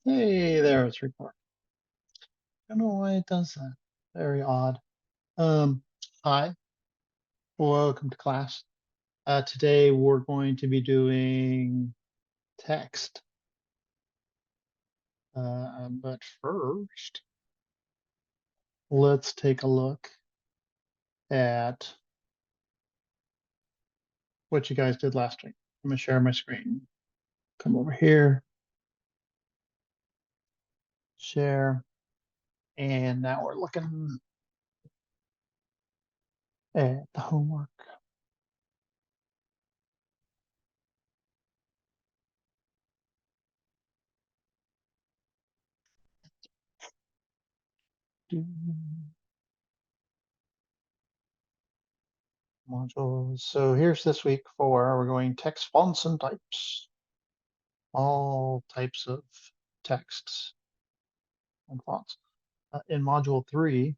Hey there, it's recording. I don't know why it does that. Very odd. Um, Hi, welcome to class. Today we're going to be doing text. But first, let's take a look at what you guys did last week. I'm gonna share my screen. Come over here, share, and now we're looking at the homework. Modules. So here's this week for, we're going text fonts and types. All types of texts and fonts. In module 3,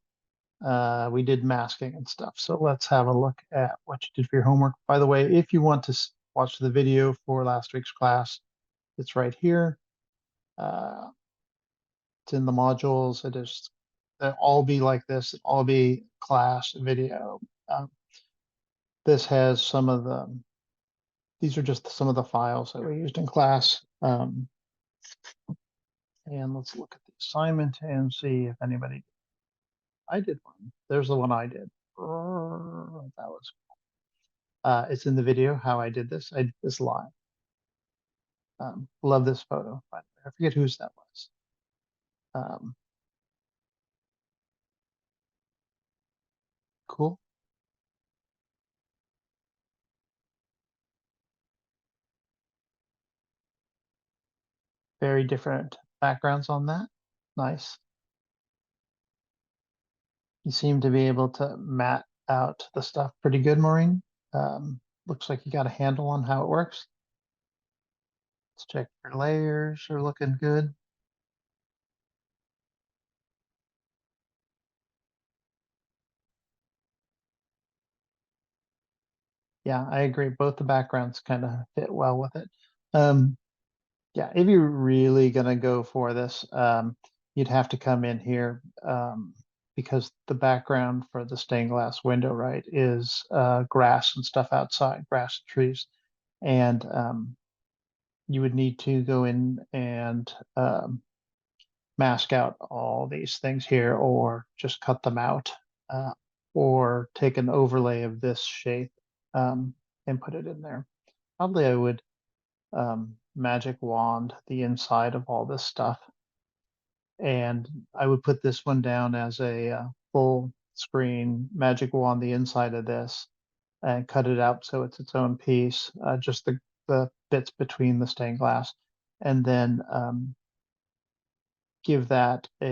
we did masking and stuff. So let's have a look at what you did for your homework. By the way, if you want to watch the video for last week's class, it's right here. It's in the modules. They'll all be like this. It'll all be class video. This has these are just some of the files that we used in class. And let's look at the assignment and see if anybody. I did one. There's the one I did. That was. It's in the video how I did this. I did this live. Love this photo. But I forget whose that was. Um, cool. Very different backgrounds on that. Nice. You seem to be able to mat out the stuff pretty good, Maureen. Looks like you got a handle on how it works. Let's check your layers are looking good. Yeah, I agree. Both the backgrounds kind of fit well with it. Yeah, if you're really gonna go for this, you'd have to come in here because the background for the stained glass window, right, is grass and stuff outside, grass and trees. And you would need to go in and mask out all these things here or just cut them out uh, or take an overlay of this shape and put it in there. Probably I would magic wand the inside of all this stuff. And I would put this one down as a full screen magic wand the inside of this and cut it out so it's its own piece, just the bits between the stained glass. And then give that what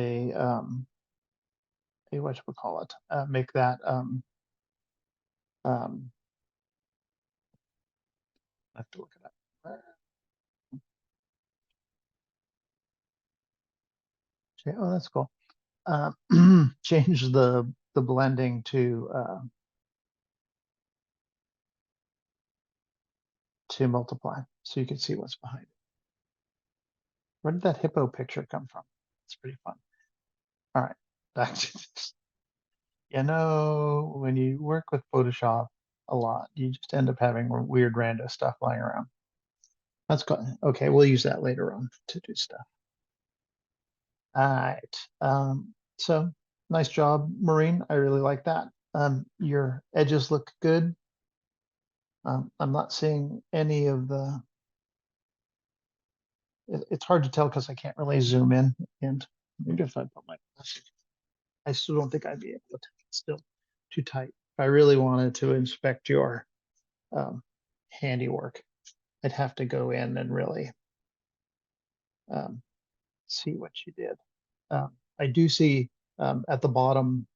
you would call it, make that um, I have to look it up. Oh, that's cool. Uh, change the blending to multiply so you can see what's behind it. Where did that hippo picture come from? It's pretty fun. All right, back to this. You know, when you work with Photoshop a lot, you just end up having weird random stuff lying around. That's good. Okay, we'll use that later on to do stuff. All right. So nice job, Maureen. I really like that. Your edges look good. I'm not seeing any of it's hard to tell because I can't really zoom in. And maybe if I put my glasses, I still don't think I'd be able to. It's still too tight. If I really wanted to inspect your um, handiwork, I'd have to go in and really um, see what you did. I do see at the bottom,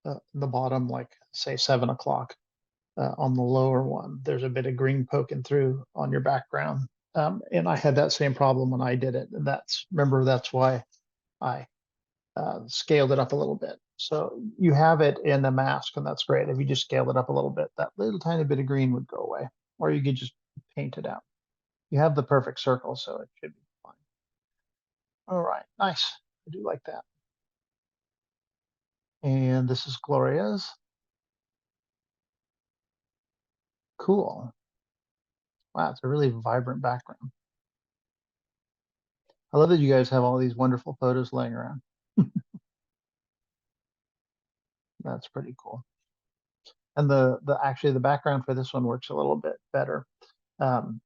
like say 7 o'clock on the lower one, there's a bit of green poking through on your background. And I had that same problem when I did it. And remember, that's why I scaled it up a little bit. So you have it in the mask, and that's great. If you just scale it up a little bit, that little tiny bit of green would go away, or you could just paint it out. You have the perfect circle, so it should be fine. All right, nice. I do like that. And this is Gloria's. Cool. Wow, it's a really vibrant background. I love that you guys have all these wonderful photos laying around. That's pretty cool. And the actually the background for this one works a little bit better. Um,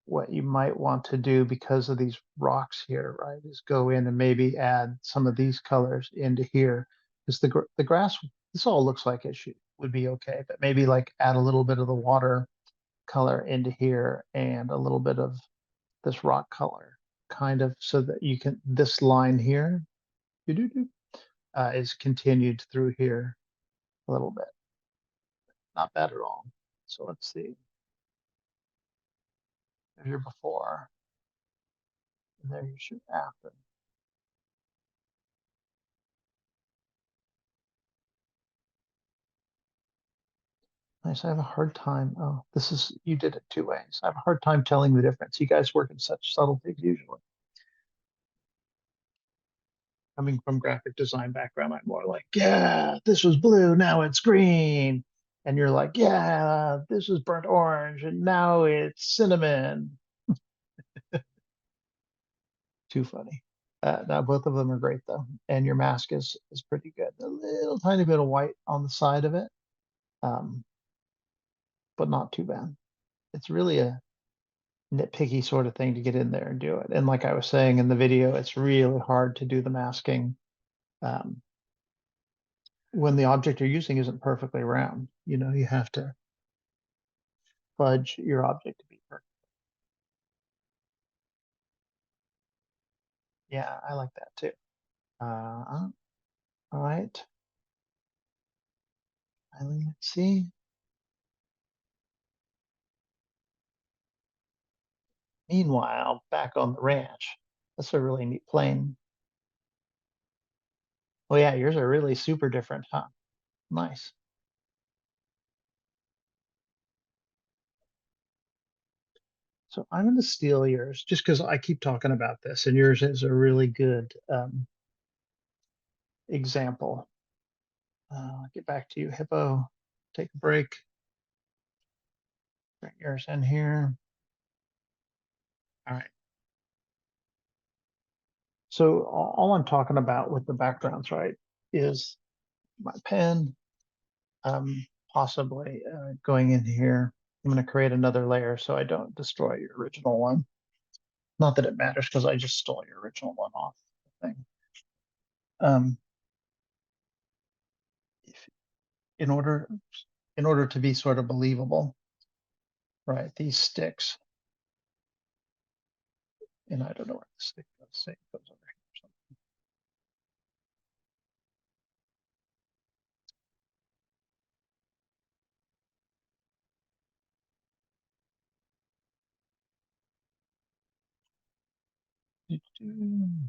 what you might want to do because of these rocks here, right, is go in and maybe add some of these colors into here. Because the grass, this all looks like it would be okay, but maybe like add a little bit of the water color into here and a little bit of this rock color, kind of so that you can, this line here doo-doo-doo, is continued through here a little bit. Not bad at all. So let's see. There's your before, and there's your after. Nice. I have a hard time. Oh, this is, you did it two ways. I have a hard time telling the difference. You guys work in such subtleties usually. Coming from graphic design background, I'm more like, yeah, this was blue, now it's green. And you're like, yeah, this was burnt orange, and now it's cinnamon. Too funny. Now both of them are great though, and your mask is pretty good. A little tiny bit of white on the side of it, um, but not too bad. It's really a nitpicky sort of thing to get in there and do it. And like I was saying in the video, it's really hard to do the masking um, when the object you're using isn't perfectly round. You know, you have to fudge your object to be perfect. Yeah, I like that too. All right, Eileen, let's see. Meanwhile, back on the ranch, that's a really neat plane. Oh yeah, yours are really super different, huh? Nice. So I'm going to steal yours just because I keep talking about this, and yours is a really good example. Get back to you, Hippo. Take a break. Bring yours in here. All right. So all I'm talking about with the backgrounds, right, is my pen, possibly going in here. I'm going to create another layer so I don't destroy your original one. Not that it matters because I just stole your original one off the thing. Um, if, in order in order to be sort of believable, right? These sticks, and I don't know where the stick goes. Say it goes over here.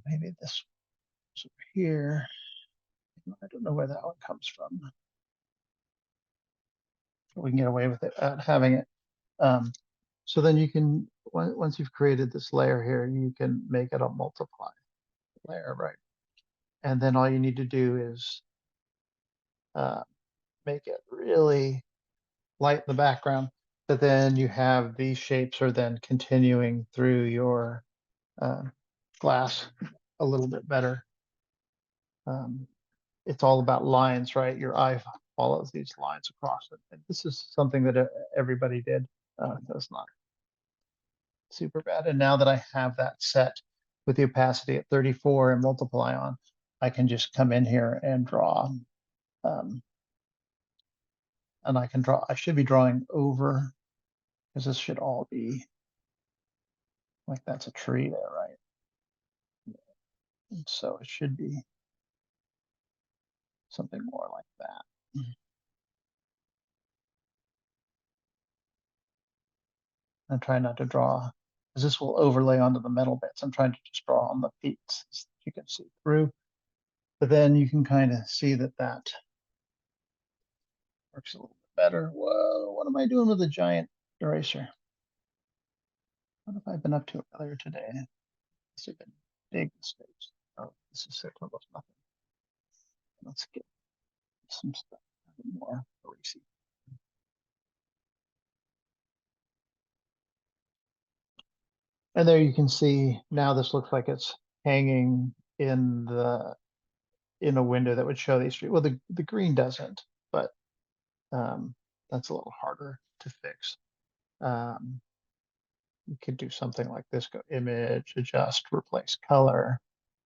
Maybe this is over here. I don't know where that one comes from. We can get away with it having it. Um, so then you can, once you've created this layer here, you can make it a multiply layer, right? And then all you need to do is uh, make it really light in the background. But then you have these shapes are then continuing through your uh, glass a little bit better. Um, it's all about lines, right? Your eye follows these lines across it. And this is something that everybody did. That's not super bad. And now that I have that set with the opacity at 34 and multiply on, I can just come in here and draw. Um, and I can draw, I should be drawing over because this should all be like that's a tree there, right? And so it should be something more like that. I'm trying not to draw because this will overlay onto the metal bits. I'm trying to just draw on the peaks so you can see through. But then you can kind of see that that works a little bit better. Whoa, what am I doing with a giant eraser? What have I been up to earlier today? Must have been big this page. Oh, this is almost nothing. Let's get some stuff more racy. And there you can see now this looks like it's hanging in a window that would show these three. Well, the green doesn't, but that's a little harder to fix. You could do something like this: go image, adjust, replace color,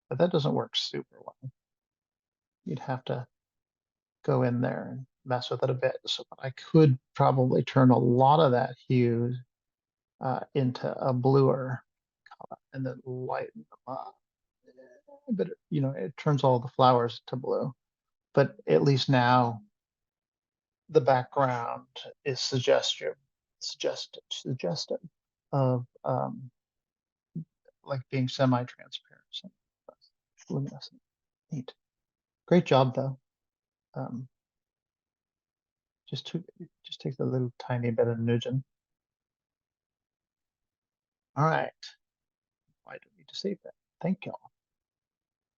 but that doesn't work super well. You'd have to go in there and mess with it a bit. So I could probably turn a lot of that hue into a bluer color and then lighten them up. But it turns all the flowers to blue. But at least now the background is suggestive of like being semi-transparent, so luminescent. Neat. Great job though. Um, just takes a little tiny bit of nudging. All right. I don't need to save that. Thank y'all.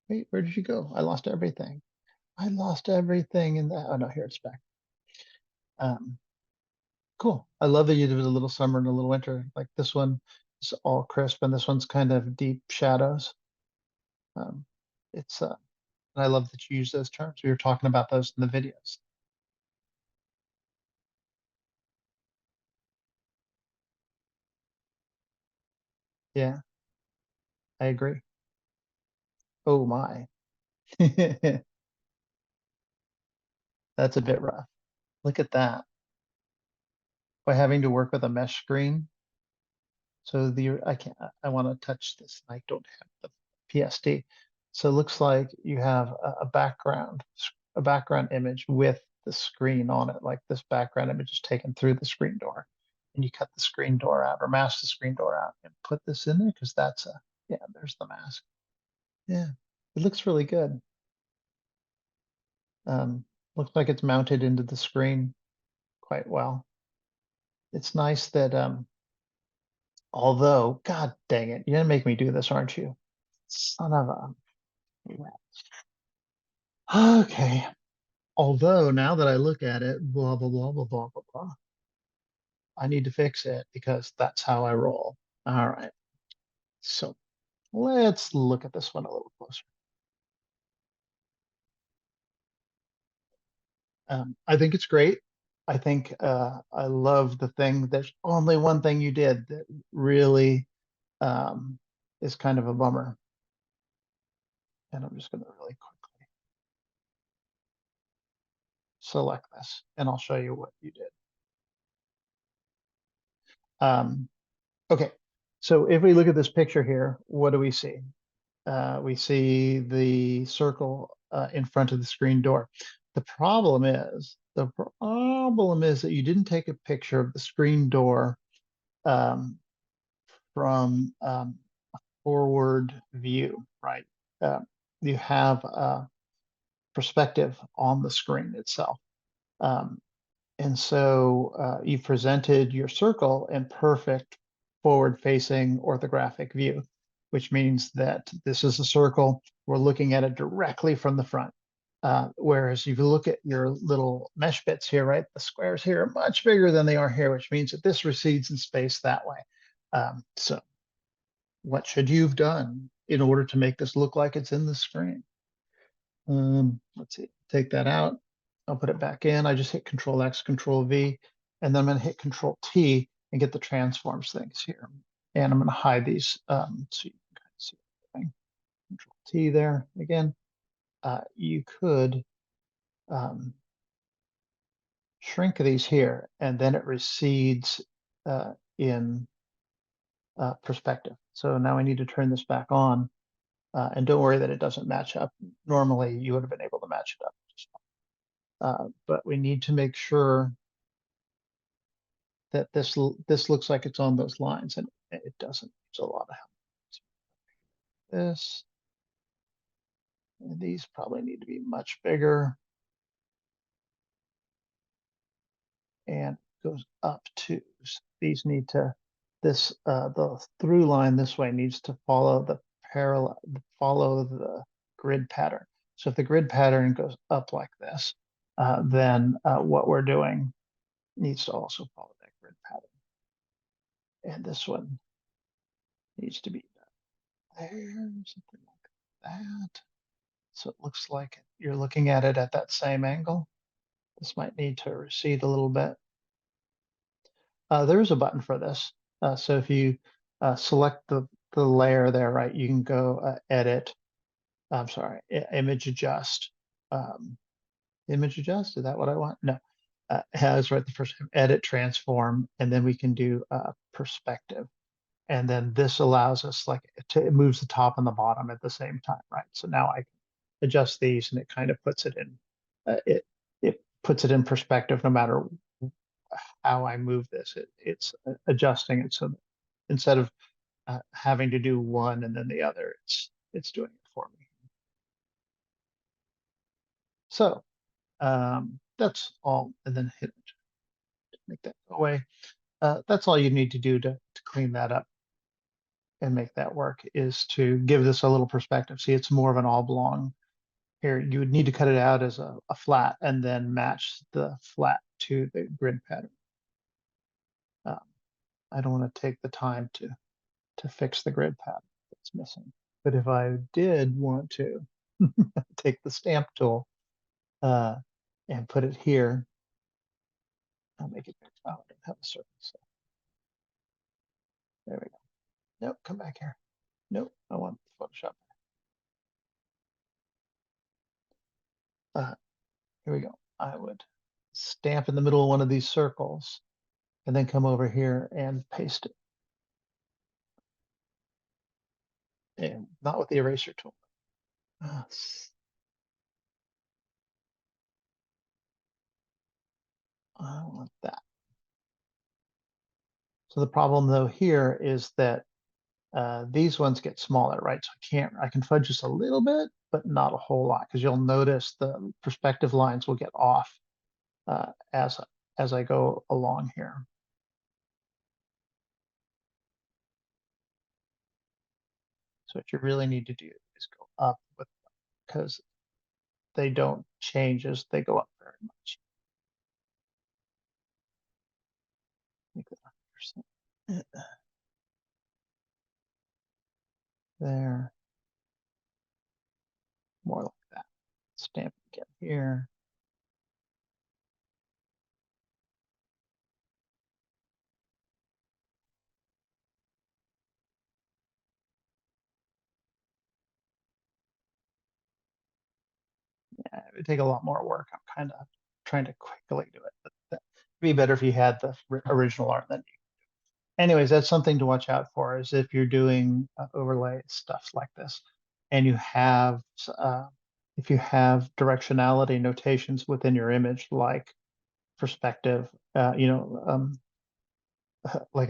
Wait, where did you go? I lost everything. I lost everything in that. Oh no, here it's back. Um, cool. I love that you did a little summer and a little winter. Like this one is all crisp, and this one's kind of deep shadows. Um, it's and I love that you use those terms. We were talking about those in the videos. Yeah, I agree. Oh my. That's a bit rough. Look at that. By having to work with a mesh screen. So I can't, I want to touch this. I don't have the PSD. So it looks like you have a background image with the screen on it. Like this background image is taken through the screen door, and you cut the screen door out or mask the screen door out and put this in there because yeah, there's the mask. Yeah, it looks really good. Looks like it's mounted into the screen quite well. It's nice that although, God dang it, you're gonna make me do this, aren't you? Son of a. Okay. Although now that I look at it, blah, blah, blah, blah, blah, blah, blah, I need to fix it because that's how I roll. All right. So let's look at this one a little closer. I think it's great. I think I love the thing. There's only one thing you did that really um, is kind of a bummer. And I'm just going to really quickly select this and I'll show you what you did. Um, okay, so if we look at this picture here, what do we see? We see the circle in front of the screen door. The problem is that you didn't take a picture of the screen door um, from a forward view, right? Uh, you have a perspective on the screen itself. Um, And so you presented your circle in perfect forward-facing orthographic view, which means that this is a circle. We're looking at it directly from the front. Whereas if you look at your little mesh bits here, right, the squares here are much bigger than they are here, which means that this recedes in space that way. So what should you have done in order to make this look like it's in the screen? Let's see, take that out. I'll put it back in. I just hit Control X, Control V, and then I'm going to hit Control T and get the transforms things here. And I'm going to hide these so you can kind of see everything. Control T there again. You could shrink these here, and then it recedes in perspective. So now I need to turn this back on. And don't worry that it doesn't match up. Normally, you would have been able to match it up. But we need to make sure that this looks like it's on those lines, and it doesn't. It's a lot of help. This, and these probably need to be much bigger, and goes up to. These need to the through line this way needs to follow the follow the grid pattern. So if the grid pattern goes up like this, then what we're doing needs to also follow that grid pattern. And this one needs to be there, something like that. So it looks like you're looking at it at that same angle. This might need to recede a little bit. There is a button for this. So if you select the layer there, right, you can go edit, I'm sorry, image adjust. Image adjust, is that what I want? No. Has right the first time, edit, transform, and then we can do perspective. And then this allows us it moves the top and the bottom at the same time, right? So now I can adjust these and it kind of puts it in, it puts it in perspective no matter how I move this. It's adjusting it. So instead of having to do one and then the other, it's doing it for me. So that's all, and then hit make that go away. That's all you need to do to clean that up and make that work, is to give this a little perspective. See, it's more of an oblong. Here, you would need to cut it out as a flat and then match the flat to the grid pattern. I don't want to take the time to fix the grid pattern that's missing. But if I did want to take the stamp tool uh, and put it here, I'll make it big. Oh, I don't have a circle. So there we go. Nope, come back here. Nope, I want Photoshop. Here we go. I would stamp in the middle of one of these circles and then come over here and paste it. And not with the eraser tool. I want that. So the problem though here is that these ones get smaller, right? So I can fudge just a little bit, but not a whole lot, because you'll notice the perspective lines will get off as I go along here. So what you really need to do is go up with them, because they don't change as they go up very much. Make that 100%. There, more like that. Stamp it again here. Yeah, it would take a lot more work. I'm kind of trying to quickly do it, but it'd be better if you had the original art than you. Anyways, that's something to watch out for, is if you're doing overlay stuff like this and you have if you have directionality notations within your image, like perspective, like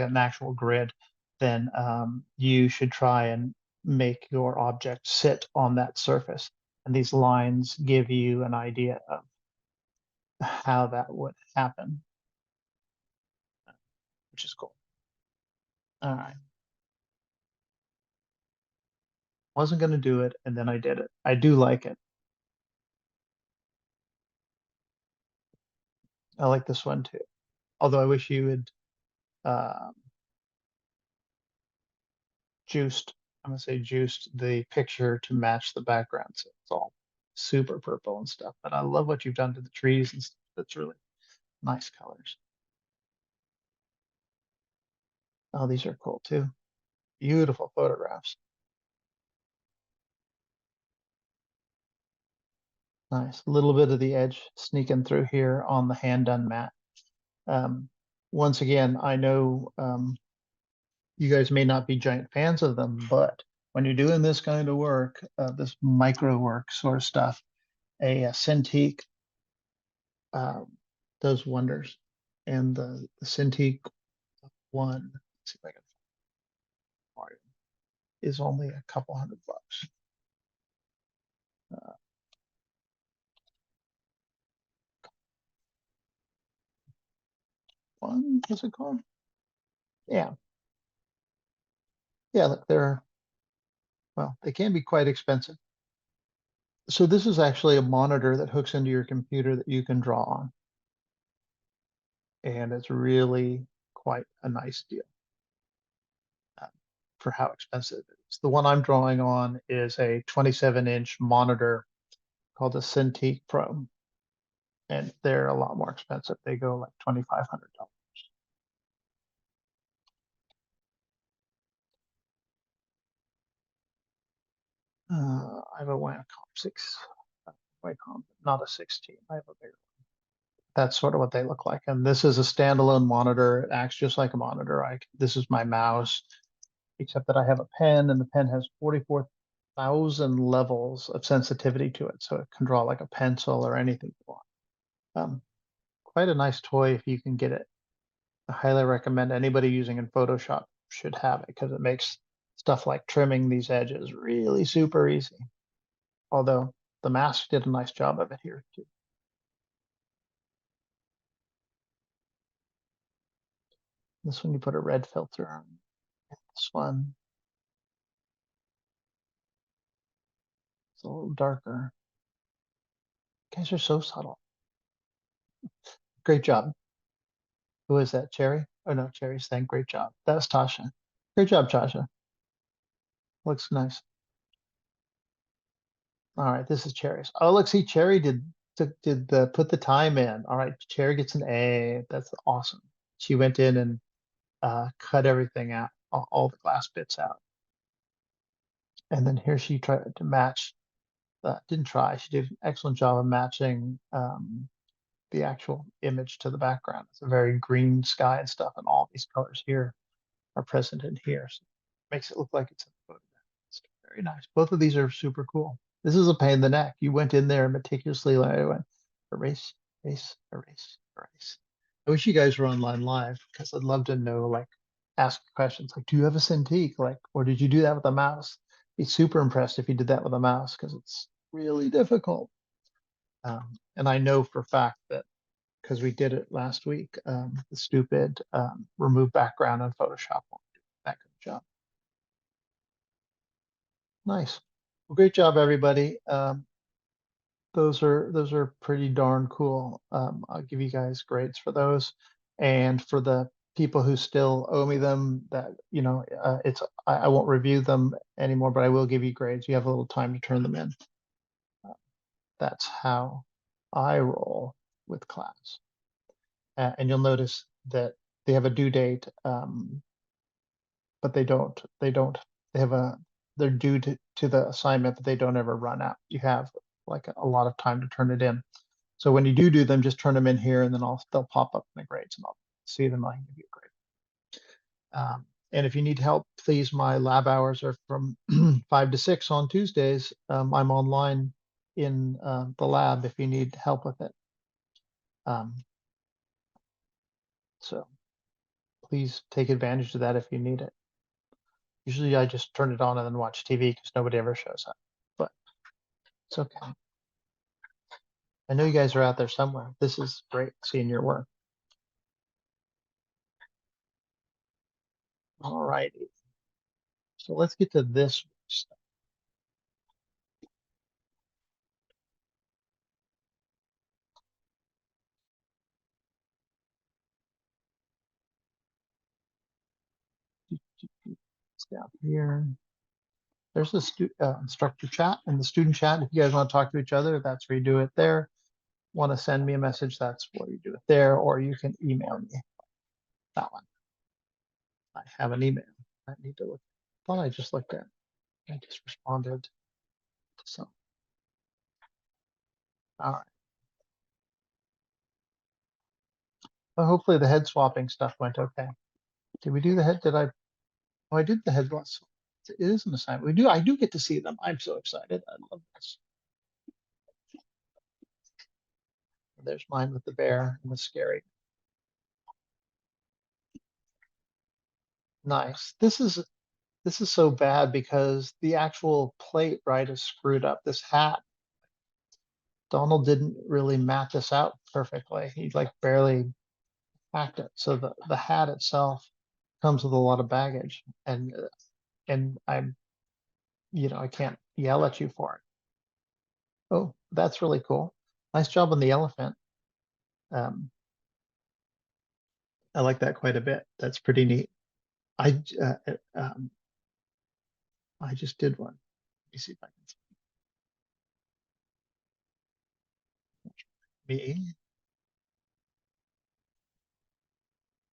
an actual grid, then you should try and make your object sit on that surface. And these lines give you an idea of how that would happen, which is cool. All right. Wasn't going to do it, and then I did it. I do like it. I like this one too. Although I wish you had um, juiced, I'm gonna say juiced the picture to match the background. So it's all super purple and stuff. But I love what you've done to the trees and stuff. That's really nice colors. Oh, these are cool too. Beautiful photographs. Nice. A little bit of the edge sneaking through here on the hand done matte. Um, Once again, I know you guys may not be giant fans of them, but when you're doing this kind of work, this micro work sort of stuff, a Cintiq um, does wonders. And the Cintiq one, let's see if I can find it, is only a couple $100. Uh, One, what's it called? Yeah, yeah. Look, Well, they can be quite expensive. So this is actually a monitor that hooks into your computer that you can draw on, and it's really quite a nice deal uh, for how expensive it is. The one I'm drawing on is a 27-inch monitor called a Cintiq Pro, and they're a lot more expensive. They go like $2,500. I have a Wacom 6, Wacom, not a 16. I have a bigger. That's sort of what they look like. And this is a standalone monitor. It acts just like a monitor. This is my mouse, except that I have a pen, and the pen has 44,000 levels of sensitivity to it. So it can draw like a pencil or anything you want. Quite a nice toy if you can get it. I highly recommend anybody using in Photoshop should have it because it makes stuff like trimming these edges really super easy. Although the mask did a nice job of it here too. This one you put a red filter on. This one is a little darker. You guys are so subtle. Great job. Who is that? Cherry? Oh no, Cherry's saying great job. That's Tasha. Great job, Tasha. Looks nice. All right, this is Cherry's. Oh, look, see, Cherry did the put the time in. All right, Cherry gets an A. That's awesome. She went in and cut everything out, all the glass bits out. And then here she tried to match, didn't try, she did an excellent job of matching the actual image to the background. It's a very green sky and stuff, and all these colors here are present in here. So it makes it look like it's in the photograph. It's very nice. Both of these are super cool. This is a pain in the neck. You went in there and meticulously like, I went erase, erase, erase, erase. I wish you guys were online live because I'd love to know, like, ask questions like, do you have a Cintiq? Like, or did you do that with a mouse? Be super impressed if you did that with a mouse because it's really difficult. And I know for a fact that because we did it last week, the stupid remove background on Photoshop won't do that good job. Nice. Well, great job, everybody. Those are pretty darn cool. I'll give you guys grades for those. And for the people who still owe me them, that I won't review them anymore, but I will give you grades. You have a little time to turn them in. That's how I roll with class. And you'll notice that they have a due date, but they have they're due to the assignment, but they don't ever run out. You have like a lot of time to turn it in. So when you do them, just turn them in here, and then they'll pop up in the grades, and I'll see them. I can give you a grade. And if you need help, please, my lab hours are from 5 to 6 on Tuesdays. I'm online in the lab if you need help with it. So please take advantage of that if you need it. Usually I just turn it on and then watch TV because nobody ever shows up, but it's okay. I know you guys are out there somewhere. This is great seeing your work. All righty. So let's get to this stuff. It's down here. There's the instructor chat and the student chat. If you guys want to talk to each other, that's where you do it there. Want to send me a message, that's where you do it there, or you can email me. That one. I have an email. I need to look. I thought I just looked at. I just responded to some. All right. Well, hopefully the head swapping stuff went okay. Did we do the head? Did I? Oh, I did the head once. It is an assignment. I do get to see them. I'm so excited. I love this. There's mine with the bear and the scary. Nice. This is so bad because the actual plate, right, is screwed up. This hat, Donald didn't really map this out perfectly. He like barely packed it. So the hat itself comes with a lot of baggage, and I'm I can't yell at you for it. Oh, that's really cool. Nice job on the elephant. Um, I like that quite a bit. That's pretty neat. I just did one. Let me see if I can see me.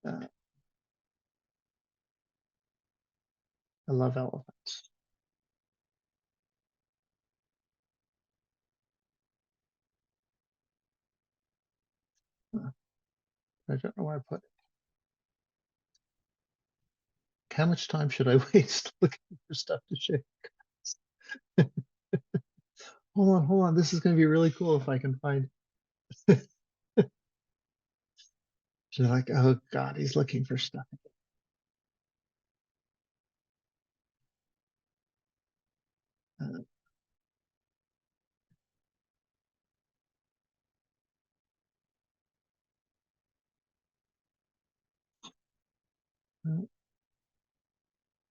Uh, I love elephants. Uh, I don't know where I put it. How much time should I waste looking for stuff to share? Hold on. This is going to be really cool if I can find. You're like, oh God, he's looking for stuff.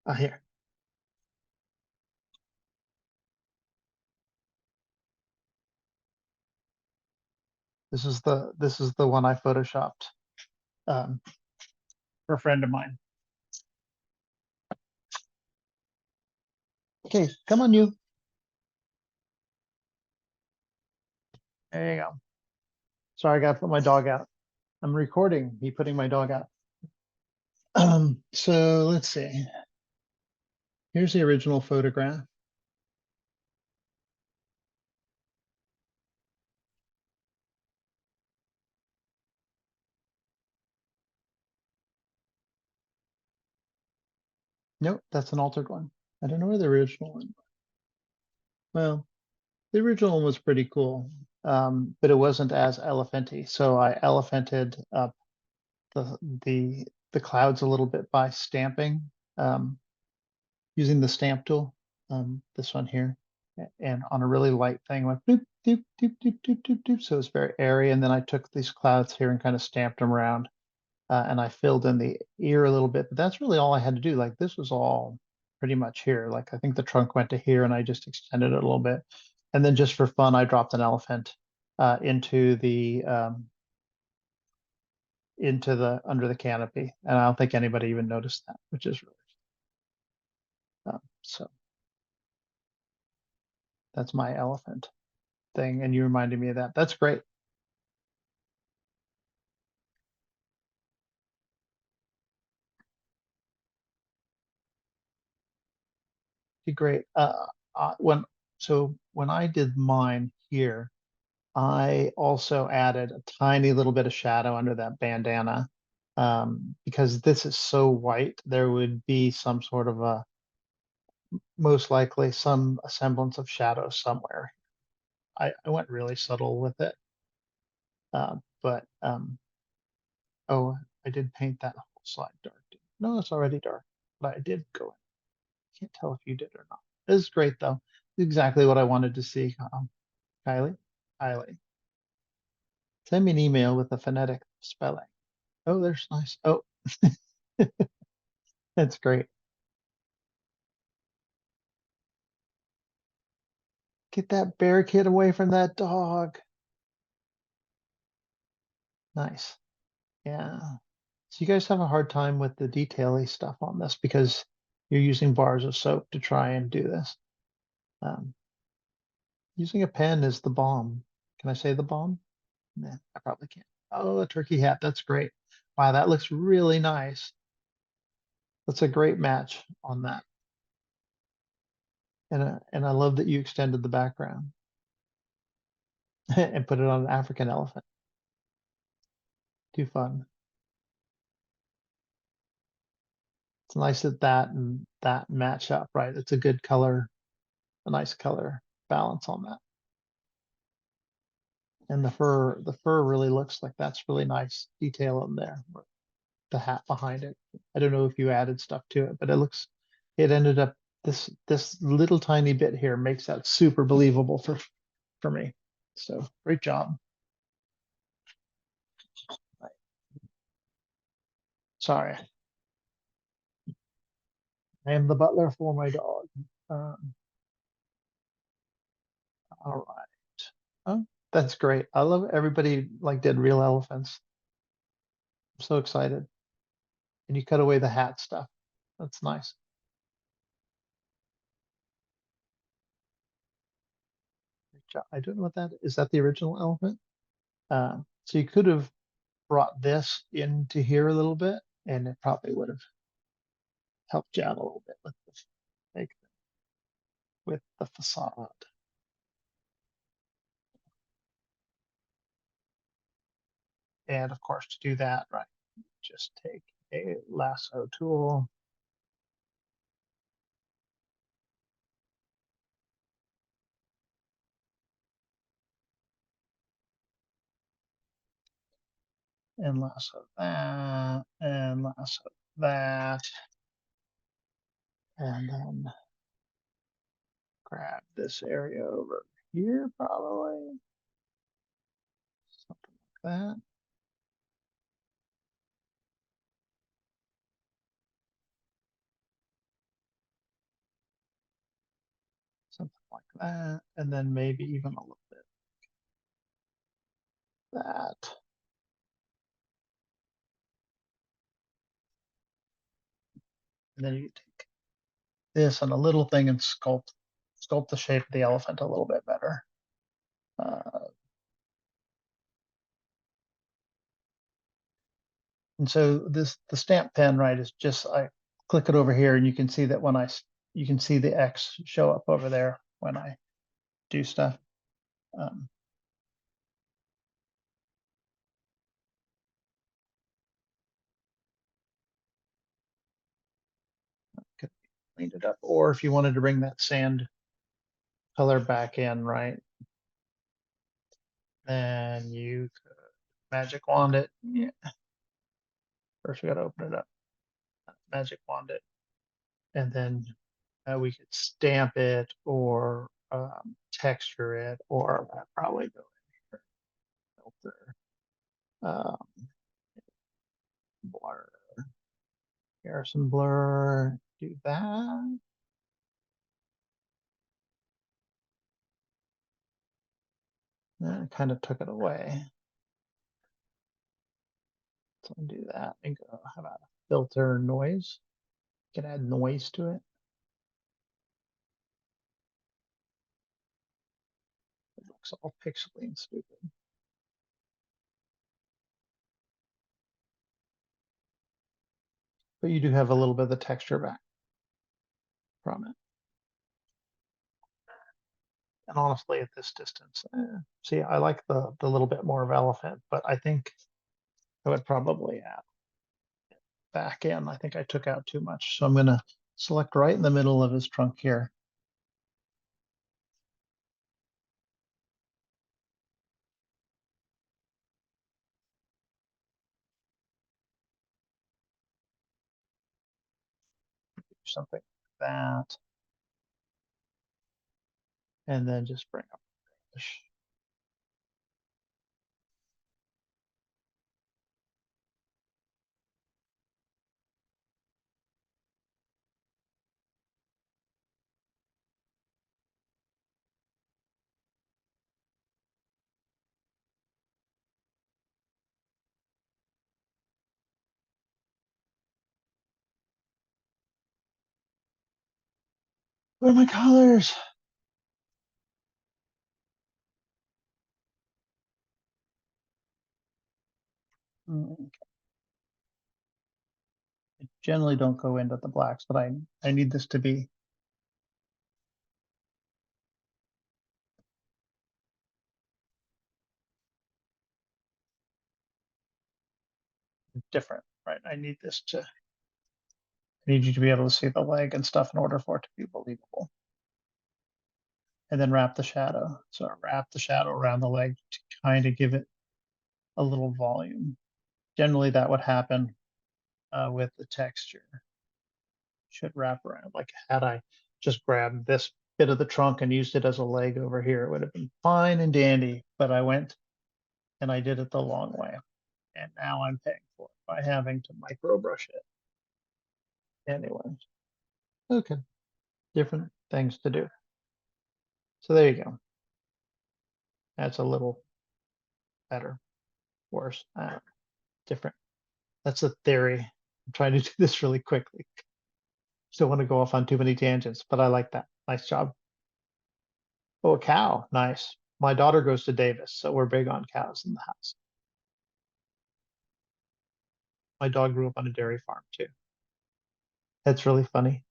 Uh, Here. This is the one I photoshopped um, for a friend of mine. Okay, come on, you. There you go. Sorry, I got to put my dog out. I'm recording me putting my dog out. So let's see. Here's the original photograph. Nope, that's an altered one. I don't know where the original one. Well, the original one was pretty cool, but it wasn't as elephanty. So I elephanted up the the clouds a little bit by stamping, using the stamp tool. This one here, and on a really light thing, went doop doop doop doop doop doop doop. So it's very airy. And then I took these clouds here and kind of stamped them around, and I filled in the ear a little bit. But that's really all I had to do. Like this was all pretty much here. Like I think the trunk went to here, and I just extended it a little bit. And then just for fun, I dropped an elephant into the under the canopy, and I don't think anybody even noticed that, which is really so. That's my elephant thing, and you reminded me of that. That's great. Great. When I did mine here, I also added a tiny little bit of shadow under that bandana, because this is so white. There would be some sort of a most likely some semblance of shadow somewhere. I went really subtle with it, but oh, I did paint that whole side dark. No, it's already dark, but I did go in. Can't tell if you did or not. This is great though. Exactly what I wanted to see. Kylie, Kylie, send me an email with the phonetic spelling. Oh, there's nice. Oh, that's great. Get that bear kid away from that dog. Nice. Yeah. So you guys have a hard time with the detaily stuff on this because you're using bars of soap to try and do this. Um, Using a pen is the bomb. Can I say the bomb? Nah, I probably can't. Oh, a turkey hat. That's great. Wow, that looks really nice. That's a great match on that. And I love that you extended the background and put it on an African elephant. Too fun. It's nice that that and that match up, right? It's a good color, a nice color balance on that. And the fur really looks like that's really nice detail in there. The hat behind it. I don't know if you added stuff to it, but it ended up this little tiny bit here makes that super believable for me. So great job. Sorry, I am the butler for my dog. Um, All right. Oh, that's great. I love everybody like did real elephants. I'm so excited. And you cut away the hat stuff. That's nice. Great job. I don't know what that is. That the original elephant? So you could have brought this into here a little bit, and it probably would have helped you out a little bit with like, with the facade. And of course, to do that, right, just take a lasso tool. And lasso that, and lasso that, and then grab this area over here, probably something like that. Something like that, and then maybe even a little bit that. And then you take this and a little thing and sculpt the shape of the elephant a little bit better. And so the stamp pen, right, is just, I click it over here and you can see that when you can see the X show up over there when I do stuff. Um, could clean it up. Or if you wanted to bring that sand color back in, right, then you could magic wand it. Yeah. First we got to open it up. Magic wand it. And then we could stamp it or texture it, or probably go in here, filter, um, blur, Garrison blur, do that. That kind of took it away. So undo that and go, how about filter noise? You can add noise to it. It looks all pixely and stupid. But you do have a little bit of the texture back from it. And honestly, at this distance, see, I like the little bit more of elephant, but I think I would probably add back in. I think I took out too much. So I'm going to select right in the middle of his trunk here. Something like that. And then just bring up the brush. Where are my colors? I generally don't go into the blacks, but I need this to be different, right? I need this to, I need you to be able to see the leg and stuff in order for it to be believable. And then wrap the shadow. So wrap the shadow around the leg to kind of give it a little volume. Generally, that would happen with the texture. Should wrap around. Like had I just grabbed this bit of the trunk and used it as a leg over here, it would have been fine and dandy. But I went and I did it the long way. And now I'm paying for it by having to micro brush it. Anyway, okay, different things to do. So there you go. That's a little better, worse, different. That's a theory. I'm trying to do this really quickly. Don't want to go off on too many tangents, but I like that. Nice job. Oh, a cow. Nice. My daughter goes to Davis, so we're big on cows in the house. My dog grew up on a dairy farm too. That's really funny.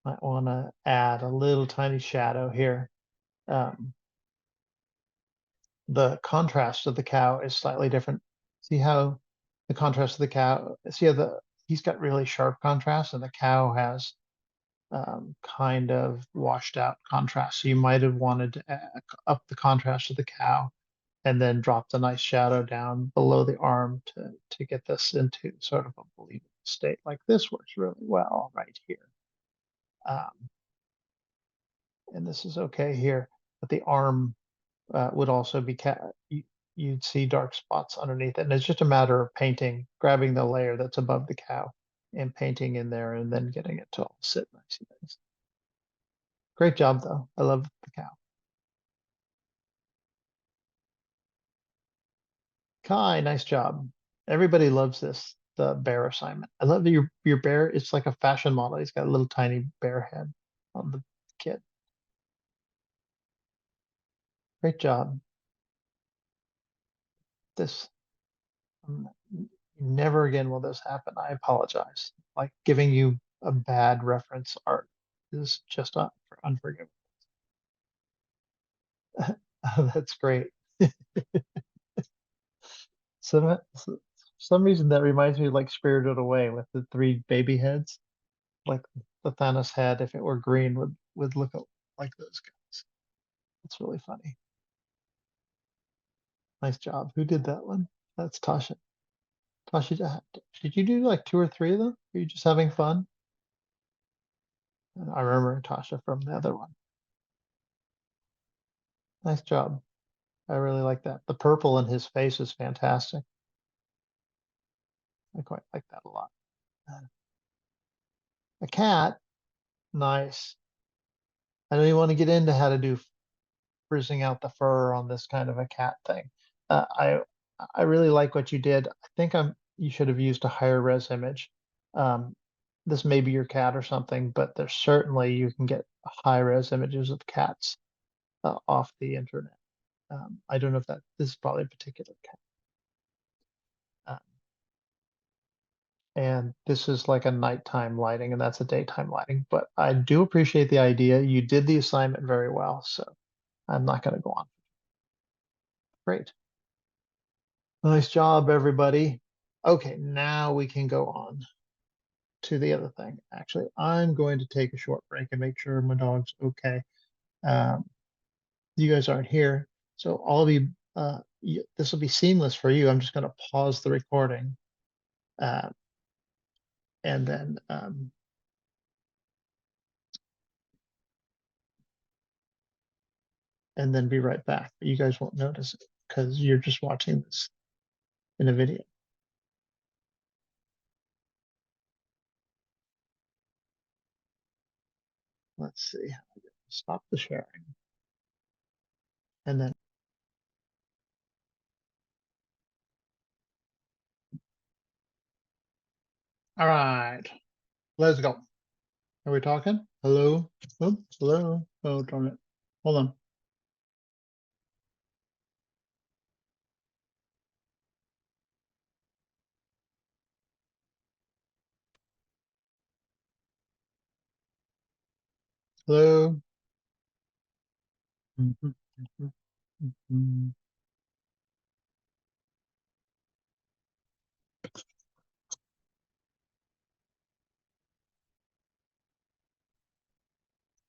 Might want to add a little tiny shadow here. Um, the contrast of the cow is slightly different. See how the contrast of the cow, see how he's got really sharp contrast and the cow has kind of washed out contrast. So you might have wanted to up the contrast of the cow and then dropped a nice shadow down below the arm to get this into sort of a believable state. Like this works really well right here. Um, and this is okay here, but the arm would also be you'd see dark spots underneath it. And it's just a matter of painting, grabbing the layer that's above the cow and painting in there and then getting it to all sit nice and nice. Great job though. I love the cow. Kai, nice job. Everybody loves this, the bear assignment. I love that your bear, it's like a fashion model. He's got a little tiny bear head on the kit. Great job. This um, never again will this happen. I apologize. Like giving you a bad reference art is just unforgivable. That's great. For some reason that reminds me of like Spirited Away with the three baby heads. Like the Thanos head, if it were green, would look like those guys. It's really funny. Nice job. Who did that one? That's Tasha. Tasha, did you do like two or three of them? Were you just having fun? I remember Tasha from the other one. Nice job. I really like that. The purple in his face is fantastic. I quite like that a lot. A cat, nice. I know you want to get into how to do frizzing out the fur on this kind of a cat thing. Uh, I I really like what you did. I think you should have used a higher res image. Um, this may be your cat or something, but there's certainly you can get high res images of cats off the internet. I don't know if this is probably a particular cat. Um, and this is like a nighttime lighting, and that's a daytime lighting. But I do appreciate the idea. You did the assignment very well, so I'm not going to go on. Great. Nice job, everybody. Okay, now we can go on to the other thing. Actually, I'm going to take a short break and make sure my dog's okay. Um, you guys aren't here, so all of you, this will be seamless for you. I'm just going to pause the recording, uh, and then be right back. But you guys won't notice it because you're just watching this in a video. Let's see. Stop the sharing, and then. All right, let's go. Are we talking? Hello? Oh, hello? Oh, darn it. Hold on. Hello? Mhm, mhm, mhm.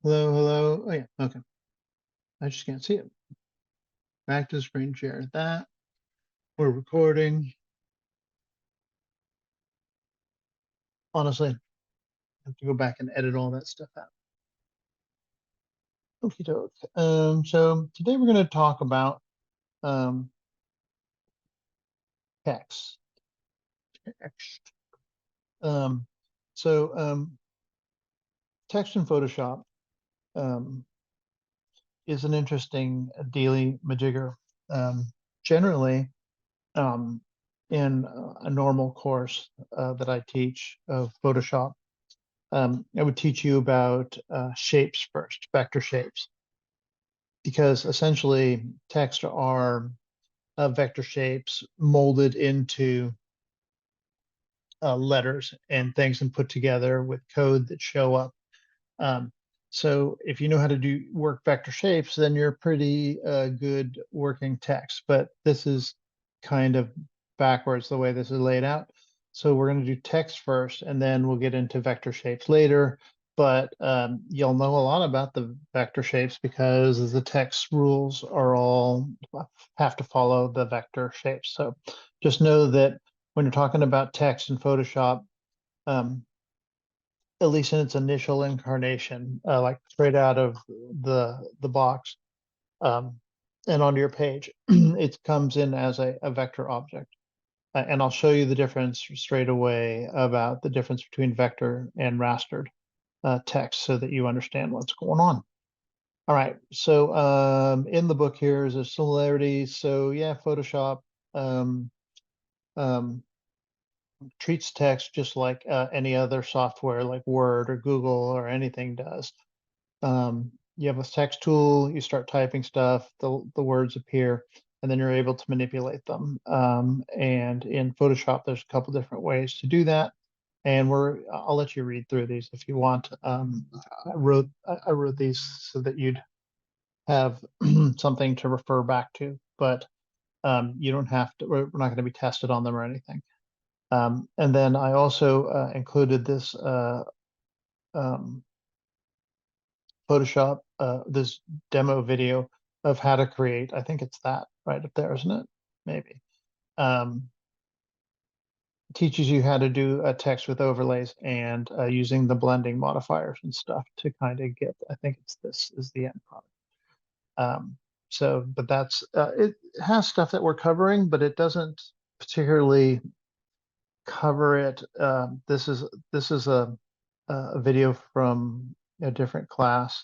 Hello, hello. Oh, yeah. Okay. I just can't see it. Back to screen share. That we're recording. Honestly, I have to go back and edit all that stuff out. Okie doke. So today we're going to talk about um, text. Text. Um, So text in Photoshop is an interesting dealy majigger. Generally, in a normal course that I teach of Photoshop, I would teach you about shapes first, vector shapes, because essentially text are vector shapes molded into letters and things and put together with code that show up. Um, so if you know how to do work vector shapes, then you're pretty good working text. But this is kind of backwards the way this is laid out. So we're going to do text first, and then we'll get into vector shapes later. But you'll know a lot about the vector shapes because the text rules are all have to follow the vector shapes. So just know that when you're talking about text in Photoshop, um, at least in its initial incarnation, like straight out of the box um, and onto your page, it comes in as a vector object. And I'll show you the difference straight away about the difference between vector and rastered text so that you understand what's going on. All right, so in the book here is a similarity. So yeah, Photoshop um, um, treats text just like any other software like Word or Google or anything does. You have a text tool, you start typing stuff, the words appear, and then you're able to manipulate them. And in Photoshop, there's a couple different ways to do that. And I'll let you read through these if you want. I wrote these so that you'd have something to refer back to, but you don't have to, we're not going to be tested on them or anything. And then I also included this um, Photoshop, this demo video of how to create. I think it's that right up there, isn't it? Maybe. Um, Teaches you how to do a text with overlays and using the blending modifiers and stuff to kind of get, I think it's this is the end product. But that's, it has stuff that we're covering, but it doesn't particularly cover it. This is a video from a different class.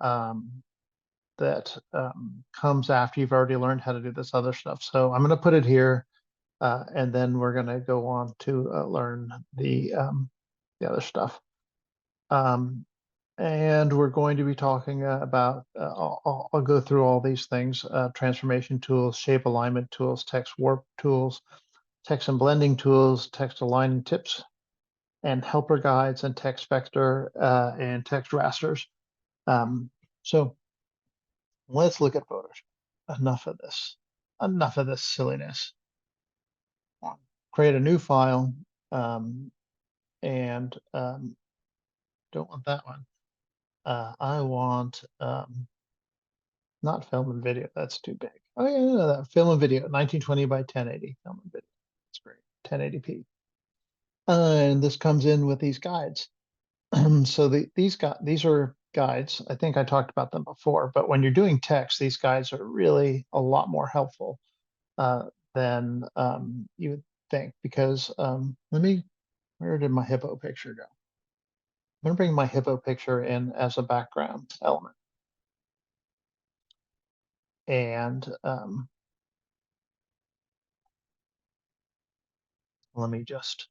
That comes after you've already learned how to do this other stuff. So I'm going to put it here, and then we're going to go on to learn the other stuff. And we're going to be talking about, I'll go through all these things, transformation tools, shape alignment tools, text warp tools, text and blending tools, text aligning tips, and helper guides, and text vector and text rasters. So let's look at Photoshop. Enough of this. Enough of this silliness. Create a new file, and don't want that one. I want not film and video. That's too big. Oh yeah, no, that film and video, 1920 by 1080 film and video. That's great. 1080p. And this comes in with these guides. So these are guides. I think I talked about them before, but when you're doing text, these guides are really a lot more helpful than you would think, because where did my hippo picture go? I'm going to bring my hippo picture in as a background element. And let me just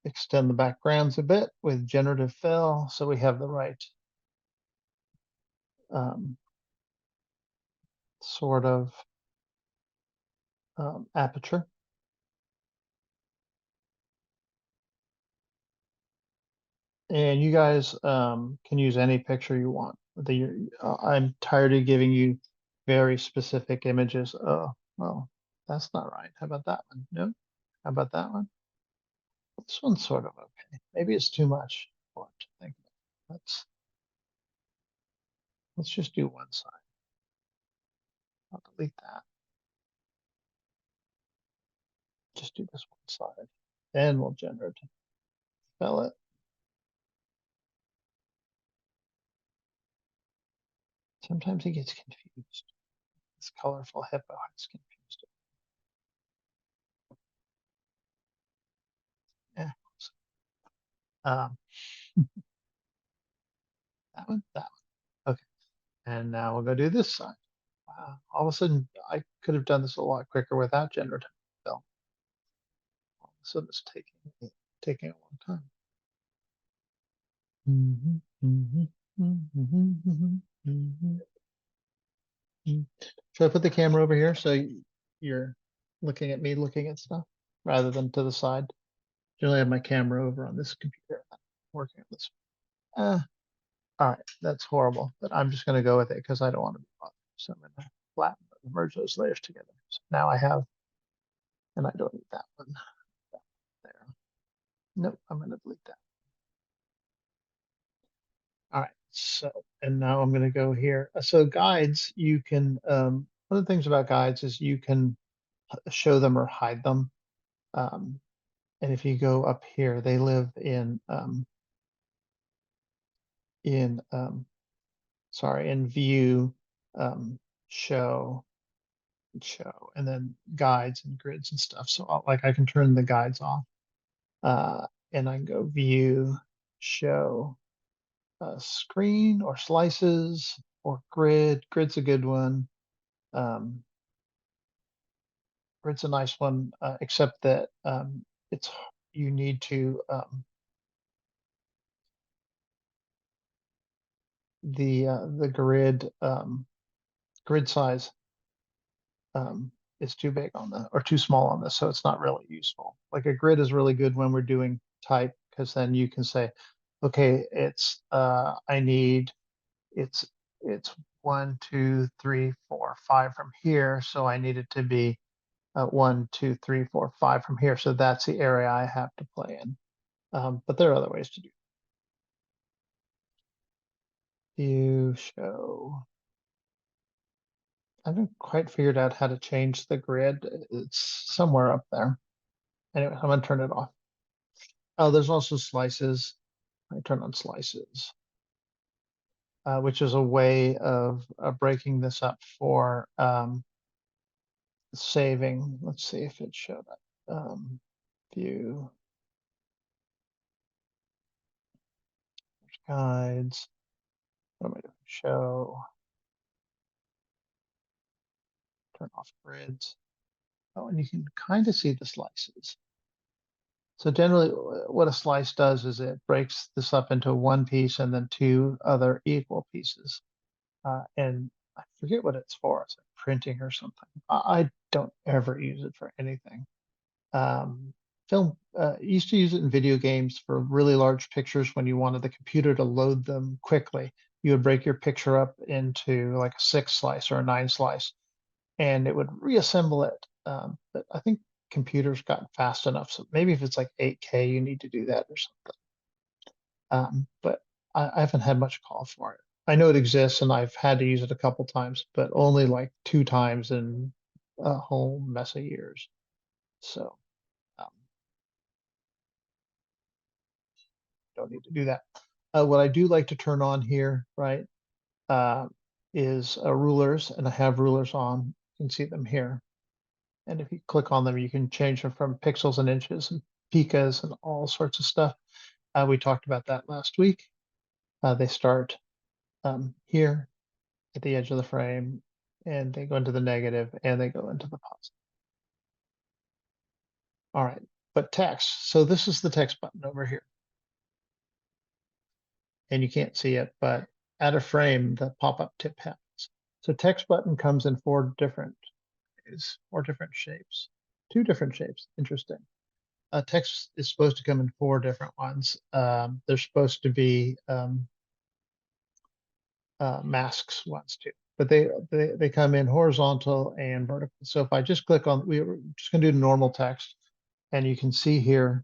extend the backgrounds a bit with generative fill so we have the right sort of aperture. And you guys can use any picture you want. I'm tired of giving you very specific images. Oh, well, that's not right. How about that one? No? How about that one? This one's sort of okay. Maybe it's too much for it to think about. Let's just do one side. I'll delete that. Just do this one side. Then we'll generate fill it. Sometimes he gets confused. This colorful hippo has confused Um, that one, that one. Okay. And now we'll go do this side. Wow. All of a sudden, I could have done this a lot quicker without generative fill. All of a sudden, it's taking a long time. Mhm, mhm, mhm, mhm, mhm, mhm. Should I put the camera over here so you're looking at me looking at stuff rather than to the side? Generally, I have my camera over on this computer. I'm working on this. Ah, all right, that's horrible, but I'm just going to go with it because I don't want to be bothered. So I'm going to flatten, merge those layers together. So now I have, and I don't need that one there. Nope, I'm going to delete that. All right, so, and now I'm going to go here. So guides, you can, one of the things about guides is you can show them or hide them. Um, and if you go up here, they live in, sorry, in view, um, show, and then guides and grids and stuff. So like I can turn the guides off, and I can go view, show, screen or slices or grid. Grid's a good one. Um, Grid's a nice one, except that it's you need to the grid size is too big on the or too small on this, so it's not really useful. Like a grid is really good when we're doing type because then you can say, okay, it's I need it's it's 1, 2, 3, 4, 5 from here, so I need it to be 1, 2, 3, 4, 5 from here. So that's the area I have to play in. But there are other ways to do view show. I haven't quite figured out how to change the grid. It's somewhere up there. Anyway, I'm gonna turn it off. Oh, there's also slices. I turn on slices, which is a way of breaking this up for saving. Let's see if it showed up. View guides. What am I doing? Show. Turn off grids. Oh, and you can kind of see the slices. So generally, what a slice does is it breaks this up into one piece and then two other equal pieces. And I forget what it's for. It's like printing or something. I don't ever use it for anything. Um, film used to use it in video games for really large pictures when you wanted the computer to load them quickly. You would break your picture up into like a 6 slice or a 9 slice, and it would reassemble it. But I think computers got fast enough, so maybe if it's like 8K, you need to do that or something. But I haven't had much call for it. I know it exists, and I've had to use it a couple times, but only like 2 times in a whole mess of years. So um, don't need to do that. What I do like to turn on here, right, uh, is rulers, and I have rulers on. You can see them here. And if you click on them, you can change them from pixels and inches and picas and all sorts of stuff. We talked about that last week. They start here at the edge of the frame, and they go into the negative, and they go into the positive. All right, but text. So this is the text button over here. And you can't see it, but at a frame, the pop-up tip happens. So text button comes in 4 different ways, 4 different shapes, 2 different shapes. Interesting. Text is supposed to come in 4 different ones. They're supposed to be masks ones too, but they come in horizontal and vertical. So if I just click on, we're just going to do normal text, and you can see here,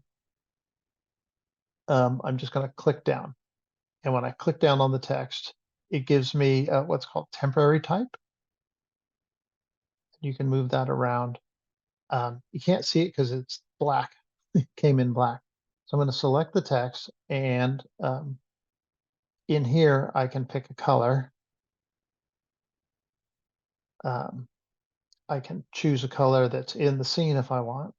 I'm just going to click down. And when I click down on the text, it gives me what's called temporary type. You can move that around. You can't see it because it's black. It came in black. So I'm going to select the text, and in here, I can pick a color. Um, I can choose a color that's in the scene if I want,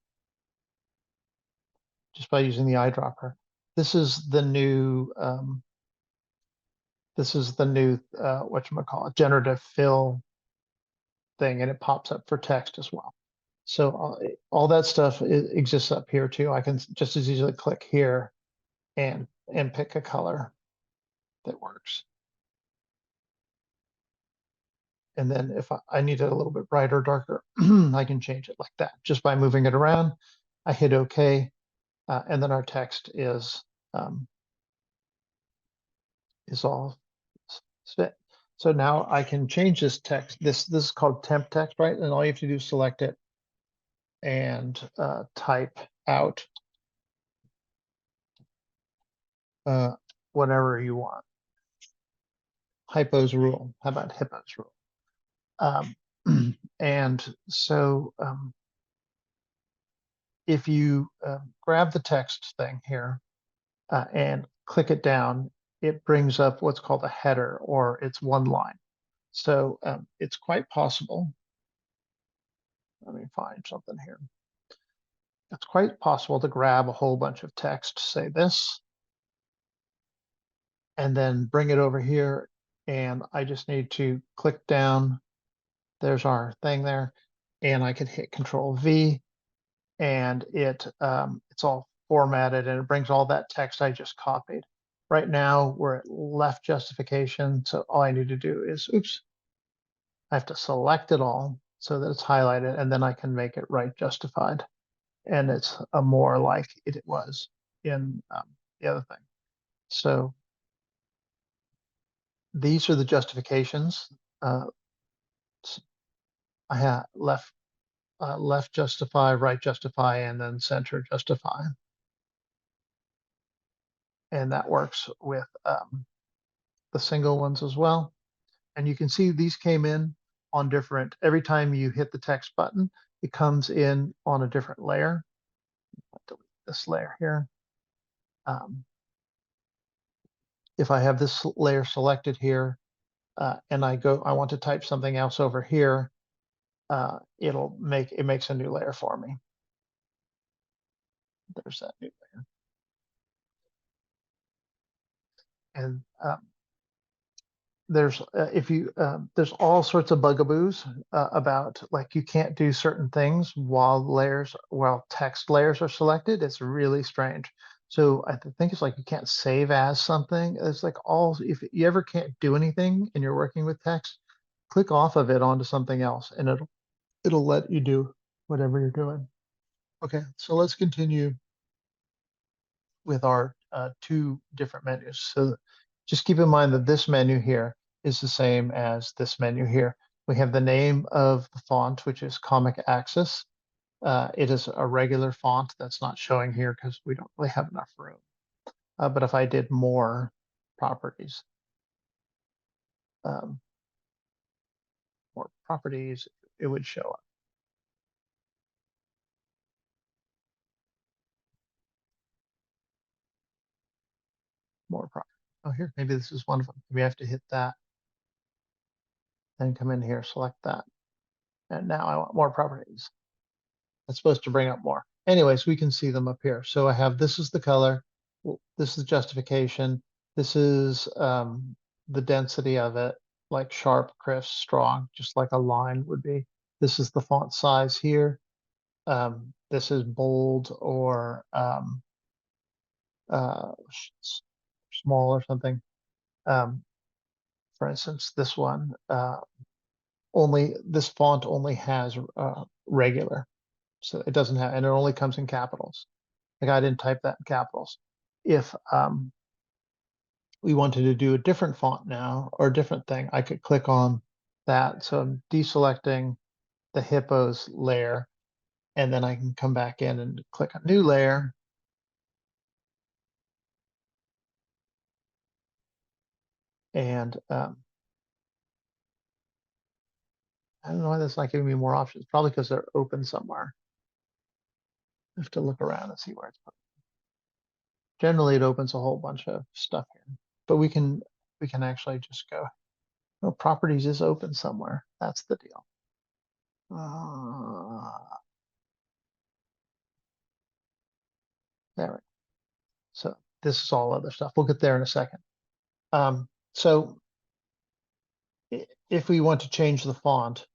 just by using the eyedropper. this is the new, whatchamacallit, generative fill thing, and it pops up for text as well. So all that stuff exists up here too. I can just as easily click here and pick a color that works. And then if I need it a little bit brighter or darker, I can change it like that just by moving it around. I hit OK, and then our text is all set. So now I can change this text. This is called temp text, right? And all you have to do is select it and type out whatever you want. Hypo's rule. How about Hippo's rule? And so if you grab the text thing here and click it down, it brings up what's called a header, or it's one line. So it's quite possible. Let me find something here. It's quite possible to grab a whole bunch of text, say this, and then bring it over here. And I just need to click down. There's our thing there. And I could hit Control V, and it's all formatted, and it brings all that text I just copied. Right now we're at left justification. So all I need to do is, oops, I have to select it all so that it's highlighted, and then I can make it right justified. And it's a more like it was in the other thing. So these are the justifications. I have left justify, right justify, and then center justify. And that works with the single ones as well. And you can see these came in on different, every time you hit the text button, it comes in on a different layer. I'll delete this layer here. If I have this layer selected here, and I want to type something else over here, it makes a new layer for me. There's that new layer. And there's all sorts of bugaboos about, like, you can't do certain things while text layers are selected. It's really strange. So I think it's like you can't save as something. It's like if you ever can't do anything and you're working with text, click off of it onto something else, and it'll let you do whatever you're doing. Okay, so let's continue with our two different menus. So just keep in mind that this menu here is the same as this menu here. We have the name of the font, which is Comic Axis. It is a regular font that's not showing here because we don't really have enough room. But if I did more properties, it would show up. More properties. Oh, here, maybe this is one of them. We have to hit that, then come in here, select that. And now I want more properties. That's supposed to bring up more. Anyways, we can see them up here. So I have, this is the color, this is the justification, this is the density of it, like sharp, crisp, strong, just like a line would be. This is the font size here. This is bold or small or something. For instance, this one, this font only has regular. So it doesn't have, and it only comes in capitals. Like, I didn't type that in capitals. If we wanted to do a different font now or a different thing, I could click on that. So I'm deselecting the Hippos layer, and then I can come back in and click a new layer. And I don't know why that's not giving me more options. Probably because they're open somewhere. I have to look around and see where it's put. Generally, it opens a whole bunch of stuff here, but we can actually just go. Oh, properties is open somewhere. That's the deal. There we go. So this is all other stuff. We'll get there in a second. So if we want to change the font,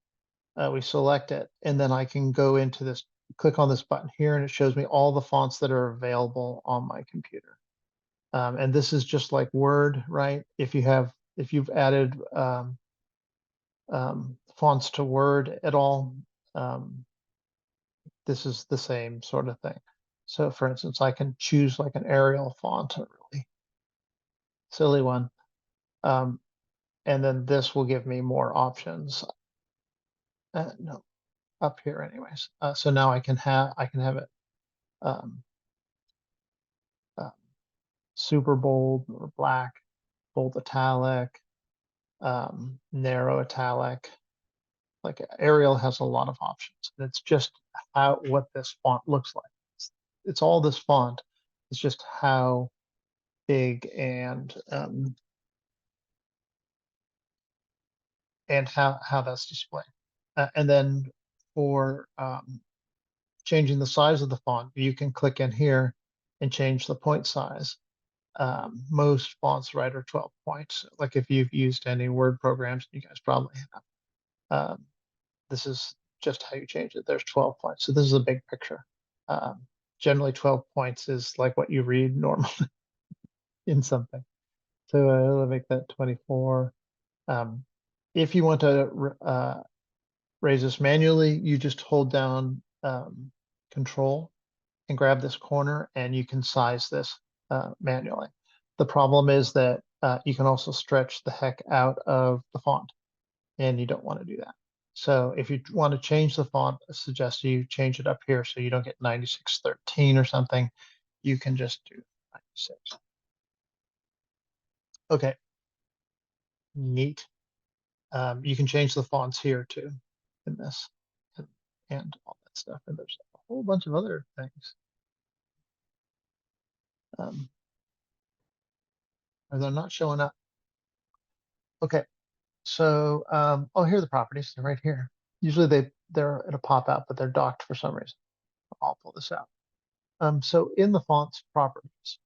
we select it, and then I can go into this, click on this button here, and it shows me all the fonts that are available on my computer. And this is just like Word, right? If you've added fonts to Word at all, this is the same sort of thing. So for instance, I can choose like an Arial font, a really silly one. And then this will give me more options. No, up here anyways. So now I can have it um, super bold or black, bold italic, narrow italic. Like Arial has a lot of options. And it's just what this font looks like. It's all this font. It's just how big and how that's displayed. And then for changing the size of the font, you can click in here and change the point size. Most fonts, right, are 12 points. Like if you've used any Word programs, you guys probably have. This is just how you change it. There's 12 points. So this is a big picture. Generally 12 points is like what you read normally in something. So I'll make that 24. If you want to raise this manually, you just hold down Control and grab this corner, and you can size this manually. The problem is that you can also stretch the heck out of the font, and you don't want to do that. So if you want to change the font, I suggest you change it up here so you don't get 9613 or something. You can just do 96. Okay, neat. You can change the fonts here too in this and all that stuff. And there's a whole bunch of other things. They're not showing up. Okay, so oh, here are the properties. They're right here. Usually they're in a pop out, but they're docked for some reason. I'll pull this out. So in the fonts properties,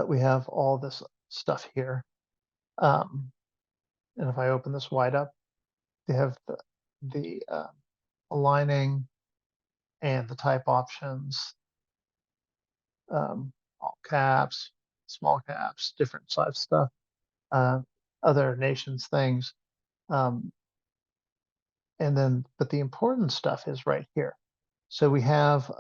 we have all this stuff here. And if I open this wide up, they have the aligning and the type options, all caps, small caps, different size stuff, other nations things. And then, but the important stuff is right here. So we have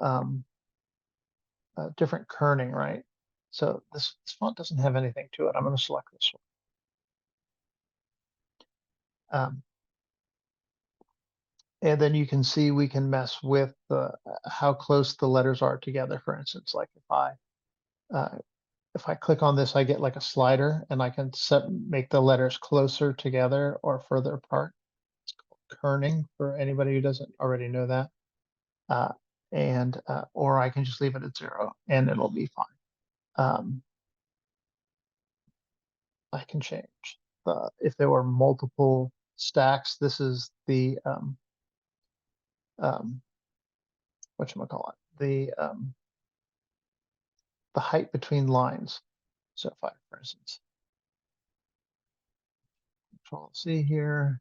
different kerning, right? So this font doesn't have anything to it. I'm going to select this one. And then you can see we can mess with how close the letters are together. For instance, like if I click on this, I get like a slider, and I can make the letters closer together or further apart. It's called kerning for anybody who doesn't already know that. Or I can just leave it at 0 and it'll be fine. I can change if there were multiple stacks. This is the whatchamacallit, the height between lines. So if I, for instance, Control C here,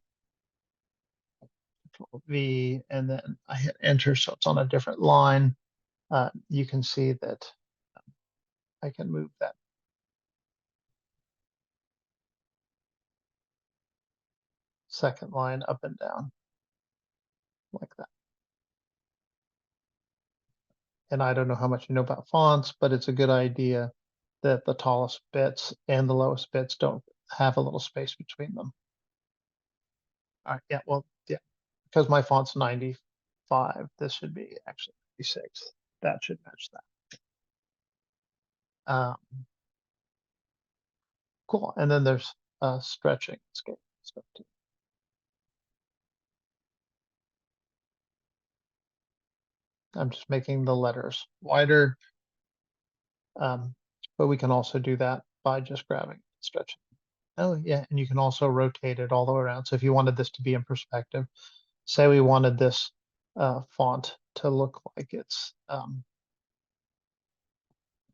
Control V, and then I hit Enter, so it's on a different line. You can see that I can move that second line up and down like that. And I don't know how much you know about fonts, but it's a good idea that the tallest bits and the lowest bits don't have a little space between them. All right, yeah, well, yeah, because my font's 95, this should be actually 96. That should match that. Cool, and then there's stretching scale stuff too. I'm just making the letters wider, but we can also do that by just grabbing and stretching. Oh yeah, and you can also rotate it all the way around. So if you wanted this to be in perspective, say we wanted this font to look like it's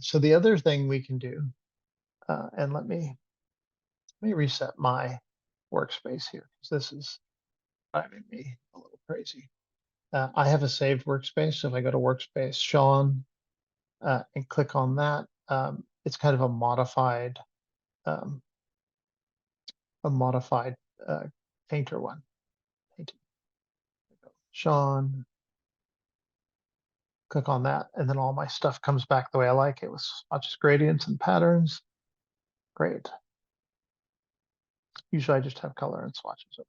So the other thing we can do, and let me reset my workspace here because this is driving me a little crazy. I have a saved workspace. So if I go to workspace, Sean, and click on that, it's kind of um, a modified uh, painter one. Painting. Sean, click on that, and then all my stuff comes back the way I like it with swatches, gradients, and patterns. Great. Usually I just have color and swatches.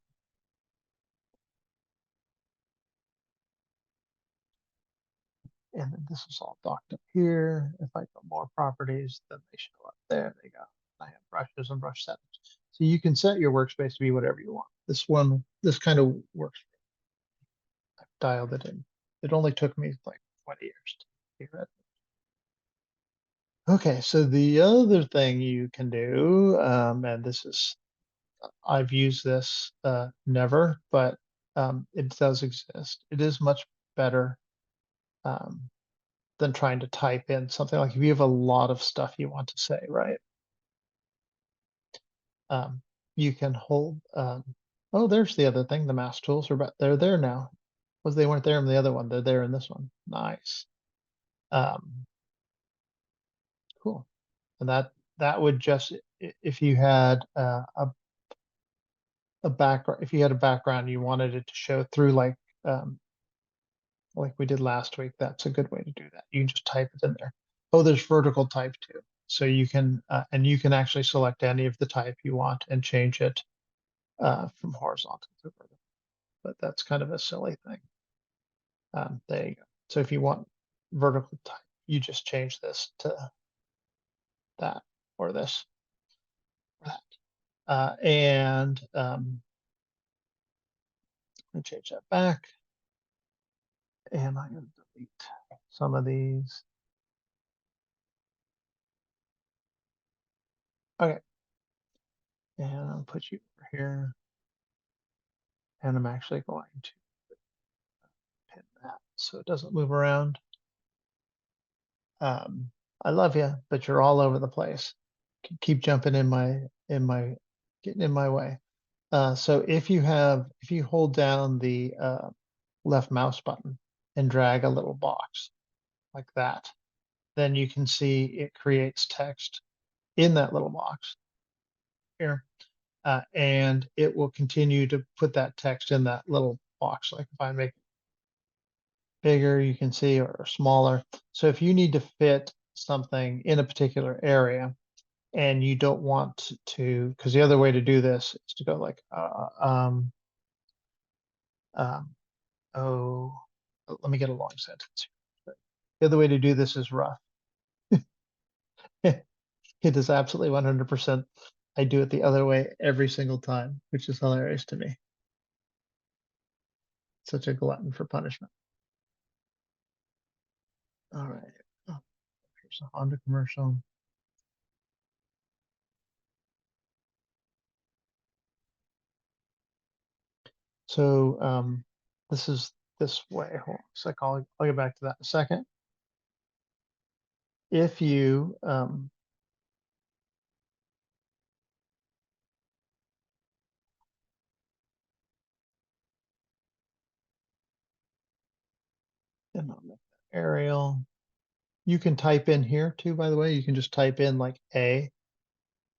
And then this is all docked up here. If I go more properties, then they show up there. They go. I have brushes and brush settings. So you can set your workspace to be whatever you want. This kind of works. I've dialed it in. It only took me like 20 years to figure it. Okay, so the other thing you can do, and this is, I've used this never, but it does exist. It is much better um, than trying to type in something. Like if you have a lot of stuff you want to say, right? Um, you can hold, oh, there's the other thing. The mouse tools are, they're there now. Was they weren't there in the other one. They're there in this one. Nice. Um, cool. And that would just, if you had a background, if you had a background, you wanted it to show through um, like we did last week, that's a good way to do that. You can just type it in there. Oh, there's vertical type too. So you can, and you can actually select any of the type you want and change it from horizontal to vertical. But that's kind of a silly thing. There you go. So if you want vertical type, you just change this to that or this or that. And let me change that back. And I'm going to delete some of these. Okay. And I'll put you over here. And I'm actually going to pin that so it doesn't move around. Um, I love you, but you're all over the place. Keep jumping getting in my way. So if you hold down the left mouse button and drag a little box like that, then you can see it creates text in that little box here. And it will continue to put that text in that little box. Like if I make it bigger, you can see, or smaller. So if you need to fit something in a particular area and you don't want to, because the other way to do this is to go like, um, oh, let me get a long sentence here. The other way to do this is rough. It is absolutely 100%. I do it the other way every single time, which is hilarious to me. Such a glutton for punishment. All right. Oh, here's a Honda commercial. So this is this way. Hold on a sec. I'll get back to that in a second. If you and I'll make that Arial. You can type in here too, by the way. You can just type in like A,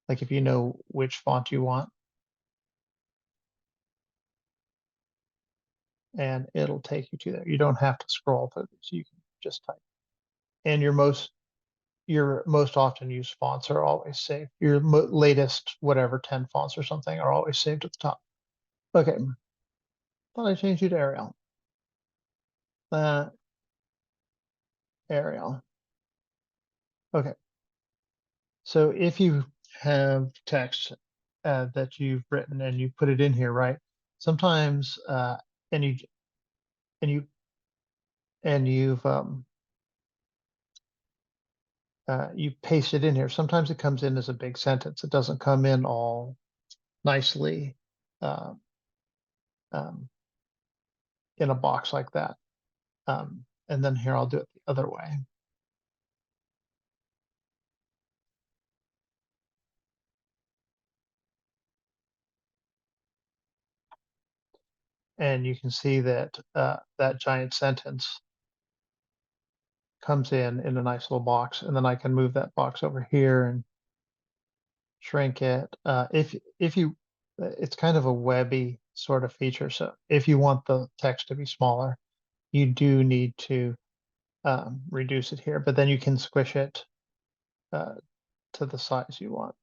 like if you know which font you want, and it'll take you to there. You don't have to scroll through these. You can just type. And your most often used fonts are always saved. Your latest whatever 10 fonts or something are always saved at the top. Okay, thought I changed you to Arial. That Arial. Okay, so if you have text that you've written and you put it in here, right? Sometimes and you and you and you paste it in here. Sometimes it comes in as a big sentence. It doesn't come in all nicely uh, um, in a box like that. And then here, I'll do it the other way. and you can see that that giant sentence comes in a nice little box, and then I can move that box over here and shrink it. If you, it's kind of a webby sort of feature. So if you want the text to be smaller, you do need to reduce it here, but then you can squish it uh, to the size you want.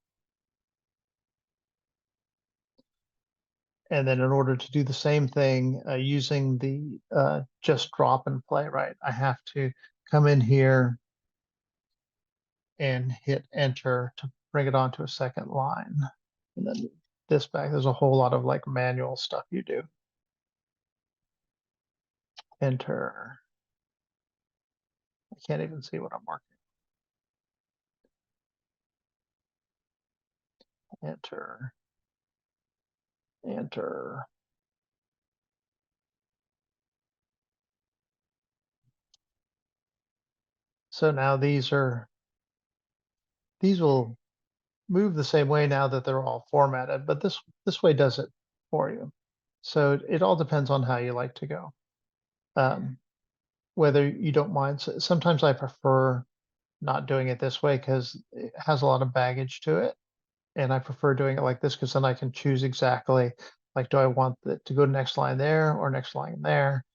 And then in order to do the same thing using the just drop and play, right, I have to come in here and hit enter to bring it onto a second line. And then this back, there's a whole lot of like manual stuff you do. Enter. I can't even see what I'm marking. Enter. Enter. So now these will move the same way now that they're all formatted, but this way does it for you. So it all depends on how you like to go. Whether you don't mind. Sometimes I prefer not doing it this way because it has a lot of baggage to it. And I prefer doing it like this because then I can choose exactly, like, do I want it to go to next line there or next line there?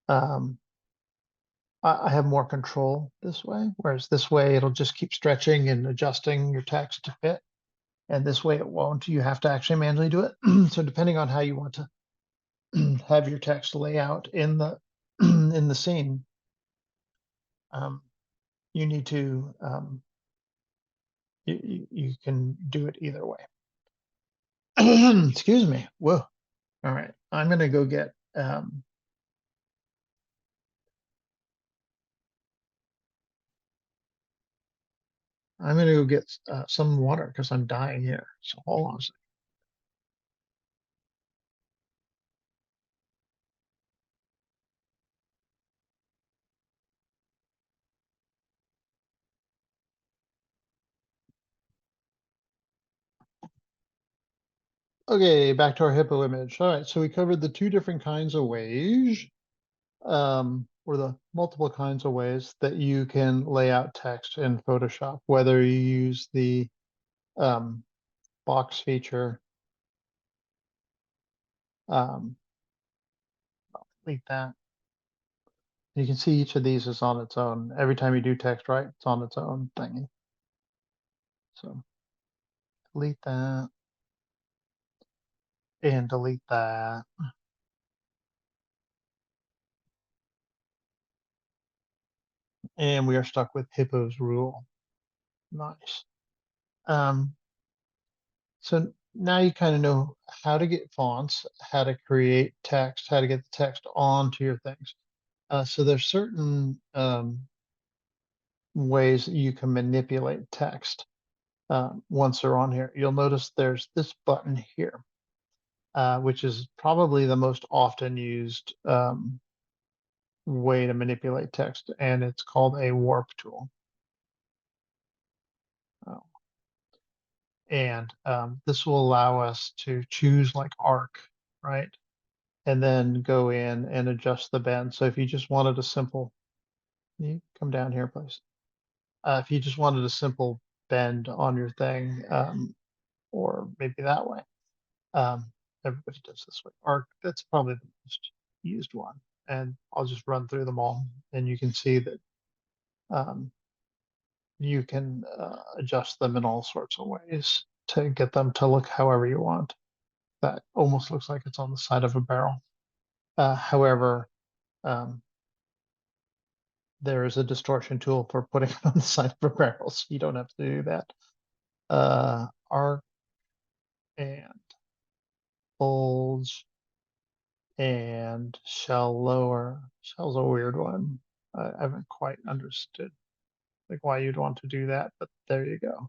Um, I have more control this way, whereas this way it'll just keep stretching and adjusting your text to fit. And this way it won't. You have to actually manually do it. So depending on how you want to have your text layout in the in the scene, you need to you can do it either way. Excuse me. Whoa. All right. I'm gonna go get some water because I'm dying here. So hold on a second. Okay, back to our hippo image. All right, so we covered the two different kinds of ways, or the multiple kinds of ways that you can lay out text in Photoshop, whether you use the um, box feature, um, delete that. You can see each of these is on its own. Every time you do text right, it's on its own thingy. So delete that and delete that. And we are stuck with Hippo's rule. Nice. Um, so now you kind of know how to get fonts, how to create text, how to get the text onto your things. So there's certain ways that you can manipulate text once they're on here. You'll notice there's this button here, which is probably the most often used way to manipulate text, and it's called a warp tool. Uh, and this will allow us to choose like arc, right? And then go in and adjust the bend. So if you just wanted a simple, you come down here, please. If you just wanted a simple bend on your thing, or maybe that way, um, everybody does this way. Arc, that's probably the most used one. And I'll just run through them all, and you can see that um, you can adjust them in all sorts of ways to get them to look however you want. That almost looks like it's on the side of a barrel. However, um, there is a distortion tool for putting it on the side of a barrel, so you don't have to do that. Arc and bulge and shell lower. Shell's a weird one. I haven't quite understood like why you'd want to do that, but there you go.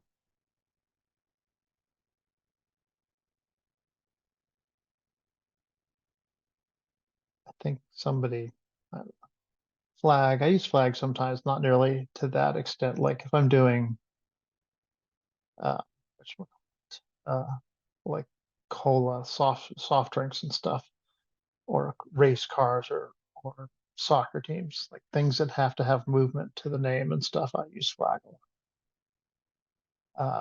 I think somebody flag. I use flag sometimes, not nearly to that extent. Like if I'm doing uh, uh like cola, soft drinks and stuff. or race cars or soccer teams, like things that have to have movement to the name and stuff. I use flag.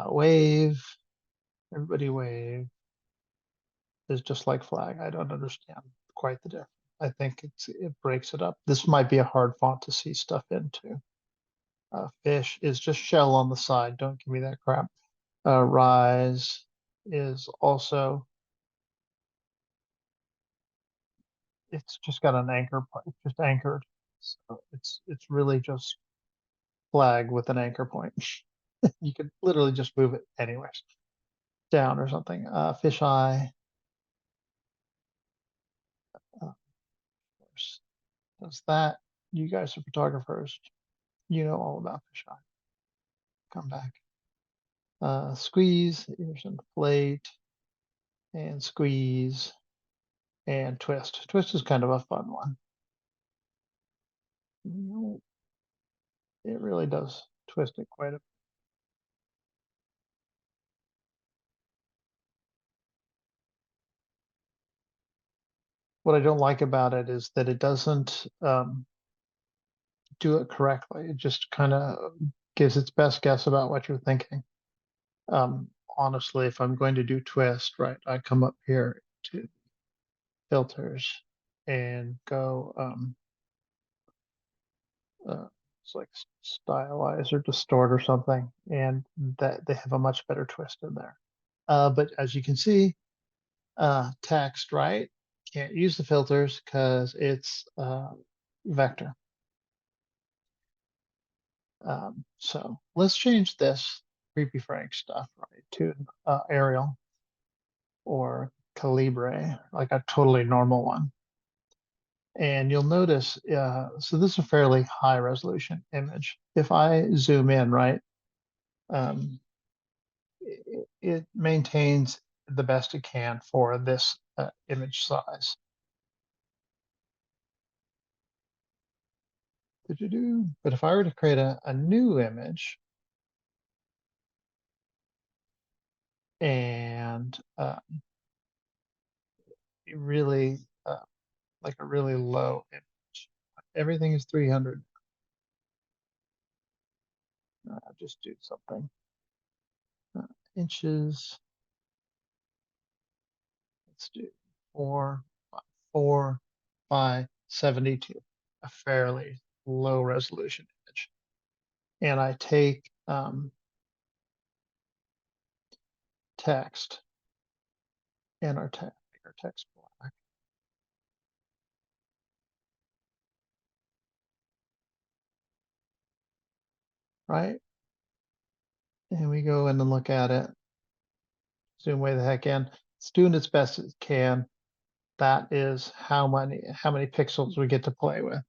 Wave, everybody wave is just like flag. I don't understand quite the difference. I think it breaks it up. This might be a hard font to see stuff into. Fish is just shell on the side. Don't give me that crap. Rise is also, it's just got an anchor, it's just anchored. So it's really just flag with an anchor point. You could literally just move it anyways, down or something. Fish eye, of course, does that. You guys are photographers. You know all about fish eye. Come back. Squeeze, here's inflate, and squeeze, and twist. Twist is kind of a fun one. It really does twist it quite a bit. What I don't like about it is that it doesn't do it correctly. It just kind of gives its best guess about what you're thinking. Honestly, if I'm going to do twist, right, I come up here to filters and go, it's like stylize or distort or something, and that they have a much better twist in there. But as you can see, text, right? Can't use the filters because it's vector. So let's change this Creepy Frank stuff, right, to Arial or Calibre, like a totally normal one. And you'll notice, so this is a fairly high resolution image. If I zoom in, right, it maintains the best it can for this image size. But if I were to create a new image and really like a really low image, everything is 300. Just do something. Inches. Let's do 4 by 72, a fairly low resolution image. And I take text and our text black. Right? And we go in and look at it. Zoom way the heck in. It's doing its best it can. That is how many pixels we get to play with.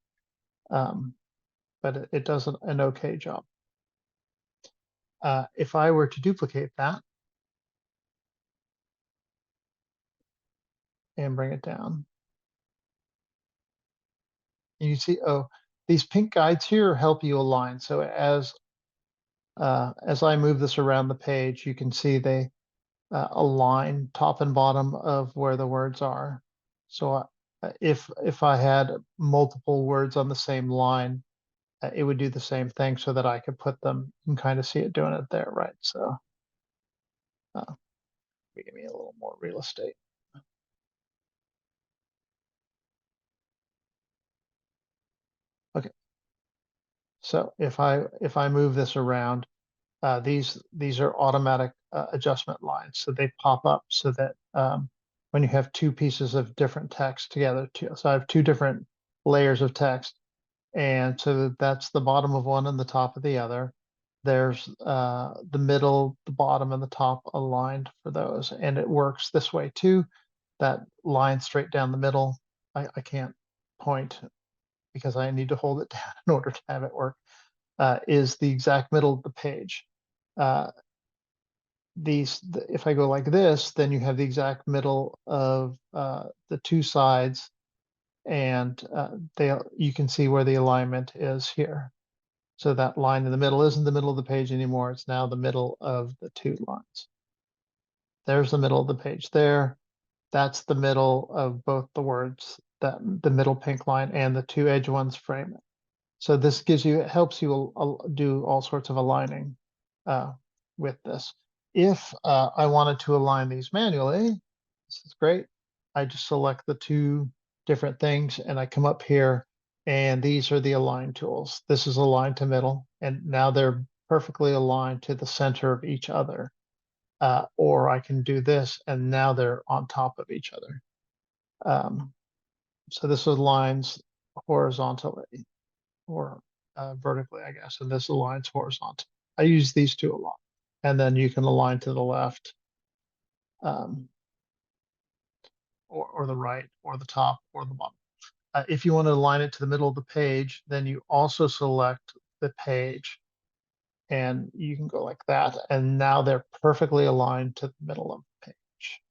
But it does an okay job. If I were to duplicate that and bring it down, you see, oh, these pink guides here help you align. So as I move this around the page, you can see they align top and bottom of where the words are. So if I had multiple words on the same line, it would do the same thing so that I could put them. You can kind of see it doing it there, right? So give me a little more real estate. Okay. So if I move this around, these are automatic adjustment lines. So they pop up so that when you have two pieces of different text together, so I have two different layers of text, and so that's the bottom of one and the top of the other. There's the middle, the bottom, and the top aligned for those, and it works this way too. That line straight down the middle, I can't point because I need to hold it down in order to have it work, is the exact middle of the page. If I go like this, then you have the exact middle of the two sides, and you can see where the alignment is here. So that line in the middle isn't the middle of the page anymore. It's now the middle of the two lines. There's the middle of the page there. That's the middle of both the words the middle pink line and the two edge ones frame it. So this helps you do all sorts of aligning with this. If I wanted to align these manually, this is great. I just select the two different things and I come up here and these are the align tools. This is align to middle and now they're perfectly aligned to the center of each other. Or I can do this and now they're on top of each other. So this aligns horizontally or vertically, I guess, and this aligns horizontal. I use these two a lot. And then you can align to the left or the right or the top or the bottom. If you want to align it to the middle of the page, then you also select the page and you can go like that. And now they're perfectly aligned to the middle of the page,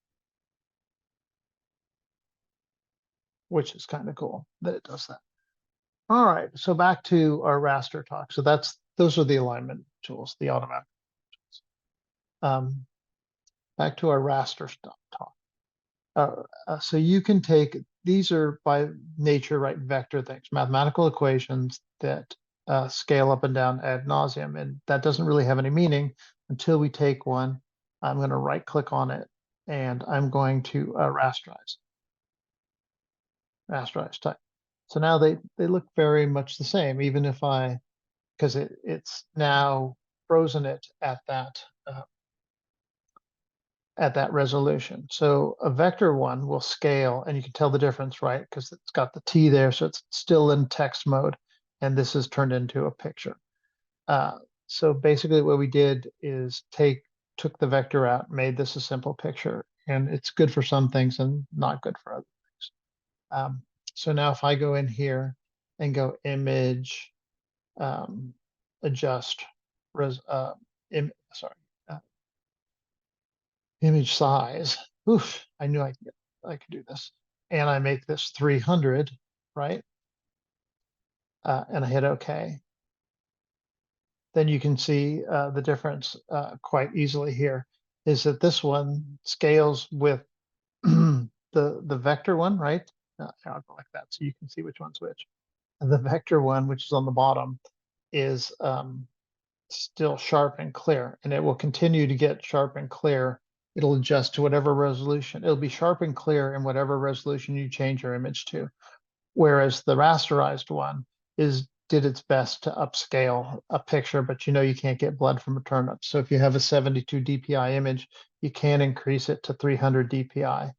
which is kind of cool that it does that. All right, so back to our raster talk. So those are the alignment tools, the automatic tools. Back to our raster talk. So you can take, these are by nature, right, vector things, mathematical equations that scale up and down ad nauseum. And that doesn't really have any meaning until we take one. I'm going to right click on it and I'm going to rasterize type. So now they look very much the same, even if because it's now frozen it at that resolution. So a vector one will scale and you can tell the difference, right? Because it's got the T there, so it's still in text mode. And this is turned into a picture. So basically what we did is took the vector out, made this a simple picture, and it's good for some things and not good for other things. So now if I go in here and go image, adjust, image size. Oof, I knew I could do this. And I make this 300, right? And I hit OK. Then you can see the difference quite easily here is that this one scales with the vector one, right? I'll go like that so you can see which one's which. And the vector one, which is on the bottom, is still sharp and clear, and it will continue to get sharp and clear. It'll adjust to whatever resolution. It'll be sharp and clear in whatever resolution you change your image to. Whereas the rasterized one did its best to upscale a picture, but you can't get blood from a turnip. So if you have a 72 DPI image, you can increase it to 300 DPI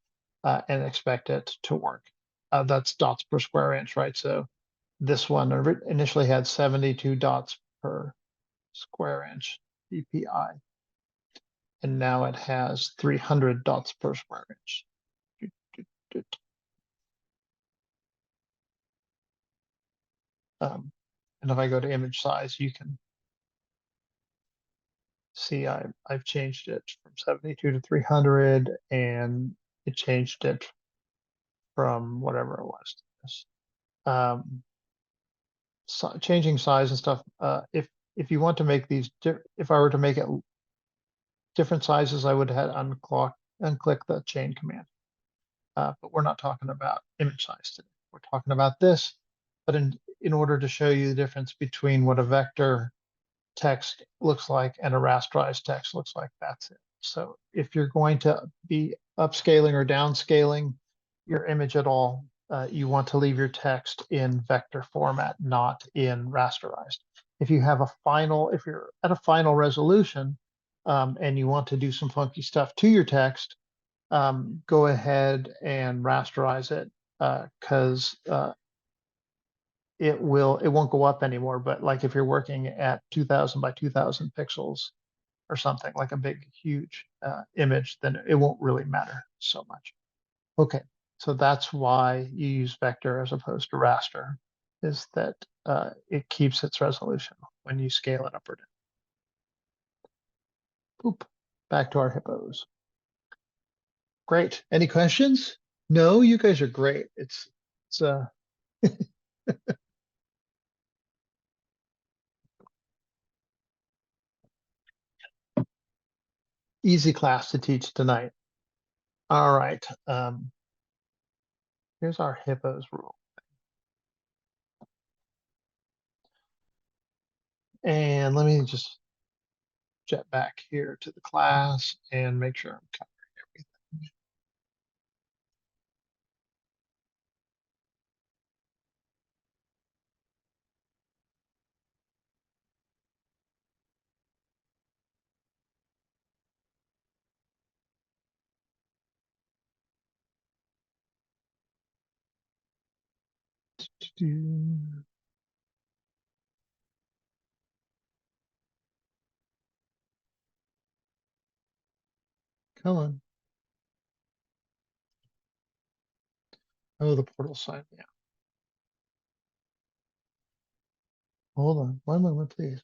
and expect it to work. That's dots per square inch, right? So this one initially had 72 dots per square inch DPI, and now it has 300 dots per square inch. And if I go to image size, you can see I've changed it from 72 to 300, and it changed it from whatever it was. So changing size and stuff. If you want to make these, if I were to make it different sizes, I would have unclick the chain command. But we're not talking about image size today. We're talking about this. But in order to show you the difference between what a vector text looks like and a rasterized text looks like, that's it. So if you're going to be upscaling or downscaling your image at all, you want to leave your text in vector format, not in rasterized. If you're at a final resolution and you want to do some funky stuff to your text, go ahead and rasterize it because it won't go up anymore. But like if you're working at 2000 by 2000 pixels or something like a big, huge image, then it won't really matter so much. Okay, so that's why you use vector as opposed to raster, is that it keeps its resolution when you scale it up or down. Boop. Back to our hippos. Great. Any questions? No, you guys are great. It's easy class to teach tonight. All right. Here's our hippos rule. And let me just jet back here to the class and make sure I'm covering everything. Come on. Oh, the portal sign. Yeah. Hold on. One moment, please.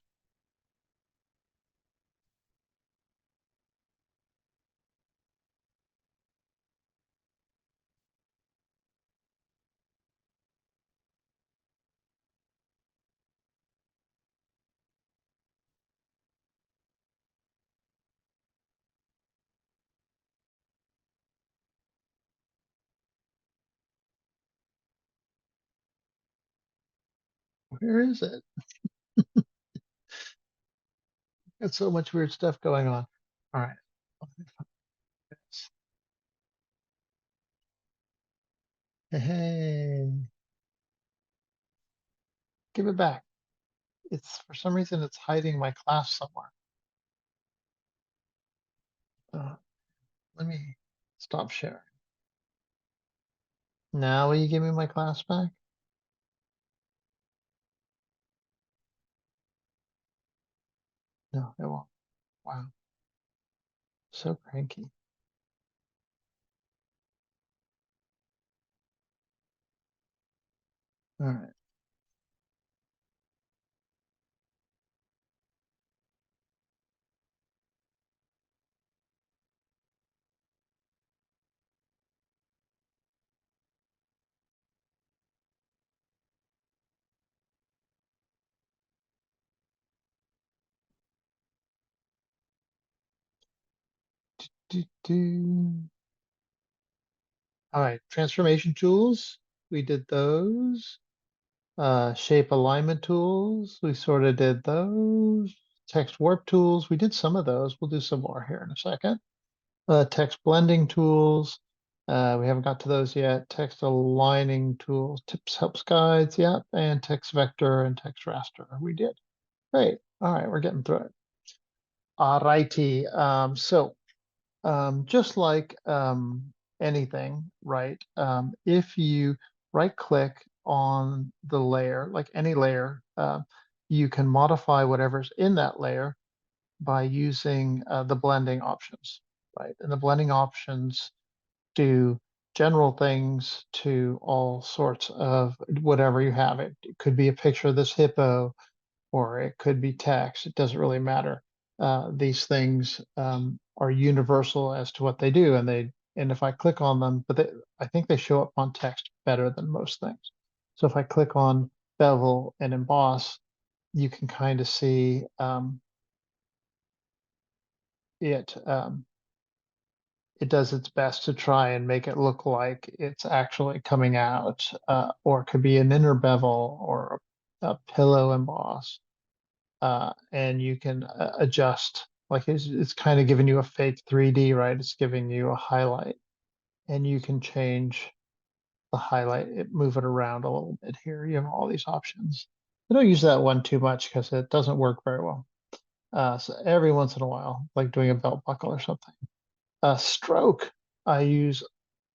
Where is it? Got so much weird stuff going on. All right. Let me find this. Hey, give it back. It's for some reason it's hiding my class somewhere. Let me stop sharing. Now will you give me my class back? No, it won't. Wow. So cranky. All right. Do, do. All right. Transformation tools. We did those. Shape alignment tools. We sort of did those. Text warp tools. We did some of those. We'll do some more here in a second. Text blending tools. We haven't got to those yet. Text aligning tools, tips, helps, guides. Yep. And text vector and text raster. We did. Great. All right. We're getting through it. All righty. Just like anything, right? If you right click on the layer, like any layer, you can modify whatever's in that layer by using the blending options, right? And the blending options do general things to all sorts of whatever you have. It could be a picture of this hippo, or it could be text. It doesn't really matter. These things are universal as to what they do, and if I click on them, I think they show up on text better than most things. So if I click on bevel and emboss, you can kind of see it. It does its best to try and make it look like it's actually coming out, or it could be an inner bevel or a pillow emboss. And you can adjust, like it's kind of giving you a fake 3D, right? It's giving you a highlight, and you can change the highlight, move it around a little bit here. You have all these options. I don't use that one too much because it doesn't work very well. So every once in a while, like doing a belt buckle or something. Stroke, I use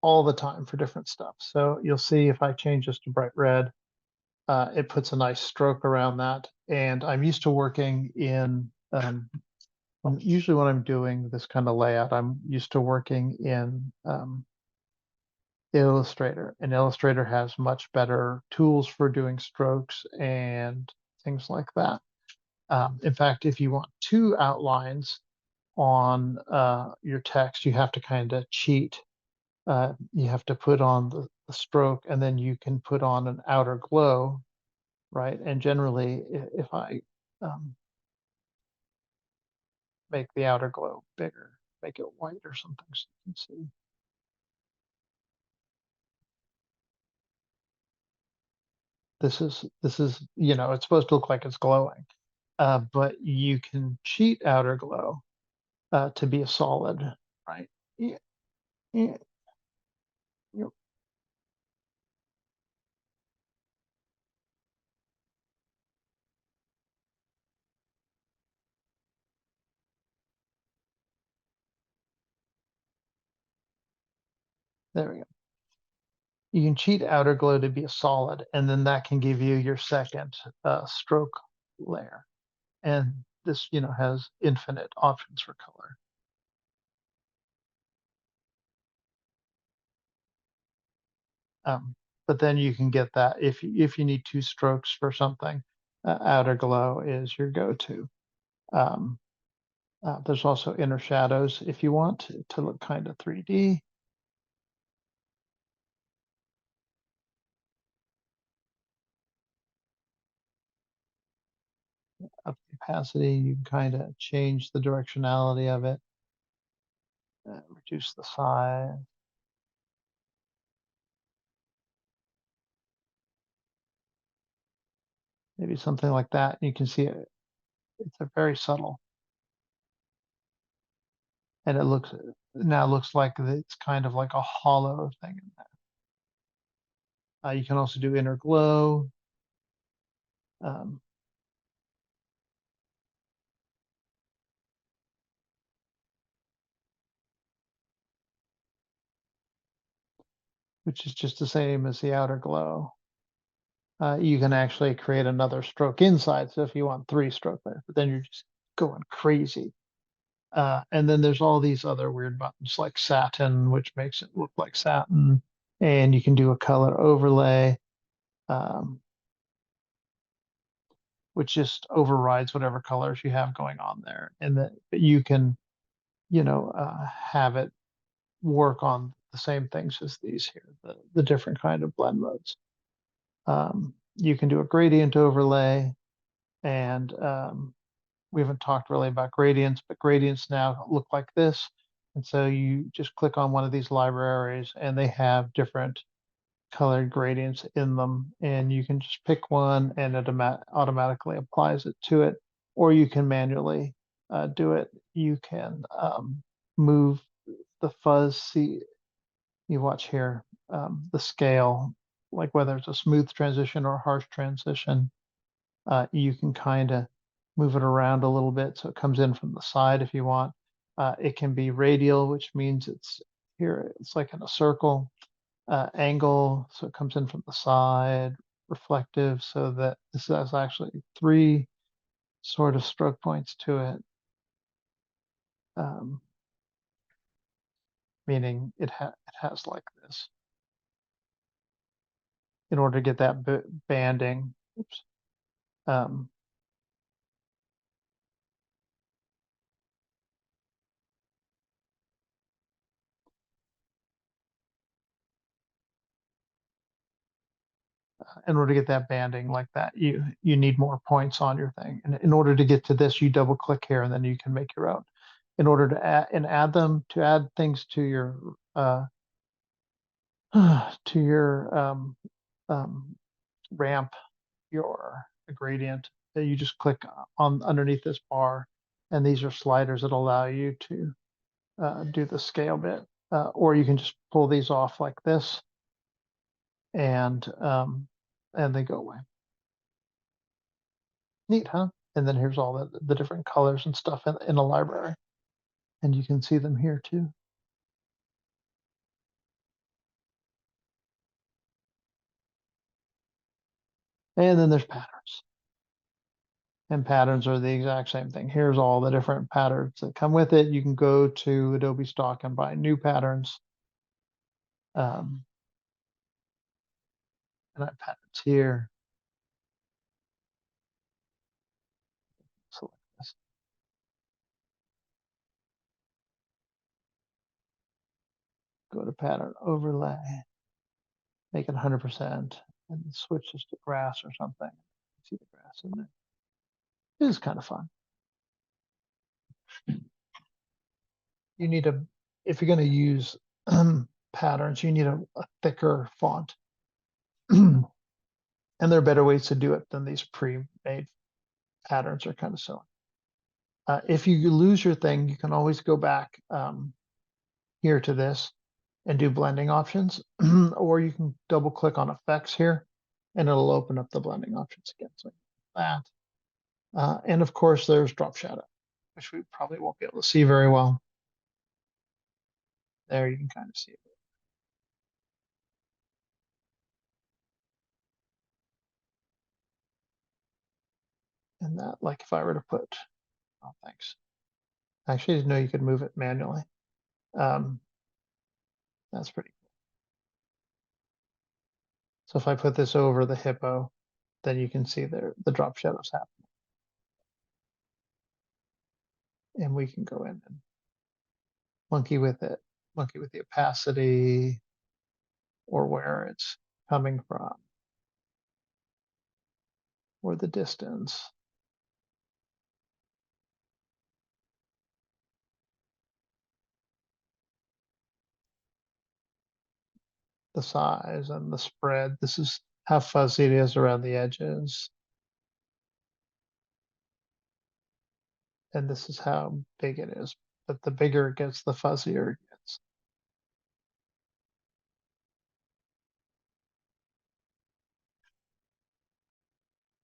all the time for different stuff. So you'll see if I change this to bright red, it puts a nice stroke around that. And I'm used to working in, usually when I'm doing this kind of layout, I'm used to working in Illustrator. And Illustrator has much better tools for doing strokes and things like that. In fact, if you want two outlines on your text, you have to kind of cheat. You have to put on the stroke, and then you can put on an outer glow, right? And generally, if I make the outer glow bigger, make it white or something so you can see. This is, it's supposed to look like it's glowing. But you can cheat outer glow to be a solid, right? Yeah, yeah, yeah. There we go. You can cheat outer glow to be a solid, and then that can give you your second stroke layer. And this, has infinite options for color. Um, but then you can get that if you need two strokes for something, outer glow is your go-to. Um, there's also inner shadows if you want to look kind of 3D. Up opacity, you can kind of change the directionality of it, reduce the size, maybe something like that. You can see it, it's a very subtle, and it looks like it's kind of like a hollow thing. You can also do inner glow. Um, which is just the same as the outer glow. You can actually create another stroke inside. So if you want three stroke there, but then you're just going crazy. And then there's all these other weird buttons like satin, which makes it look like satin. And you can do a color overlay, um, which just overrides whatever colors you have going on there. And that you can, have it work on the same things as these here, the different kind of blend modes. You can do a gradient overlay, and we haven't talked really about gradients, but gradients now look like this. And so you just click on one of these libraries and they have different colored gradients in them. And you can just pick one and it automatically applies it to it. Or you can manually do it. You can move the fuzz. See, you watch here, the scale, like whether it's a smooth transition or harsh transition. You can kind of move it around a little bit so it comes in from the side if you want. It can be radial, which means it's here, it's like in a circle. Angle, so it comes in from the side. Reflective, so that this has actually three sort of stroke points to it. Um, Meaning it has like this in order to get that banding. Oops. Um, in order to get that banding like that, you need more points on your thing. And in order to get to this, you double click here and then you can make your own. In order to add things to your to your ramp, your gradient, you just click on underneath this bar, and these are sliders that allow you to do the scale bit. Or you can just pull these off like this, and they go away. Neat, huh? And then here's all the different colors and stuff in the library. And you can see them here too. And then there's patterns. And patterns are the exact same thing. Here's all the different patterns that come with it. You can go to Adobe Stock and buy new patterns. Um, and I have patterns here. Select this. Go to pattern overlay, make it 100%, and switch this to grass or something. See the grass in there. It is kind of fun. You need if you're going to use patterns, you need a thicker font. And there are better ways to do it than these pre-made patterns are kind of silly. If you lose your thing, you can always go back here to this and do blending options, or you can double click on effects here and it'll open up the blending options again. So that. And of course, there's drop shadow, which we probably won't be able to see very well. There you can kind of see it. And that, like if I were to put, oh, thanks. Actually, I didn't know you could move it manually. Um, that's pretty cool. So if I put this over the hippo, then you can see there the drop shadows happen. And we can go in and monkey with it, monkey with the opacity or where it's coming from or the distance. The size and the spread. This is how fuzzy it is around the edges. And this is how big it is. But the bigger it gets, the fuzzier it gets.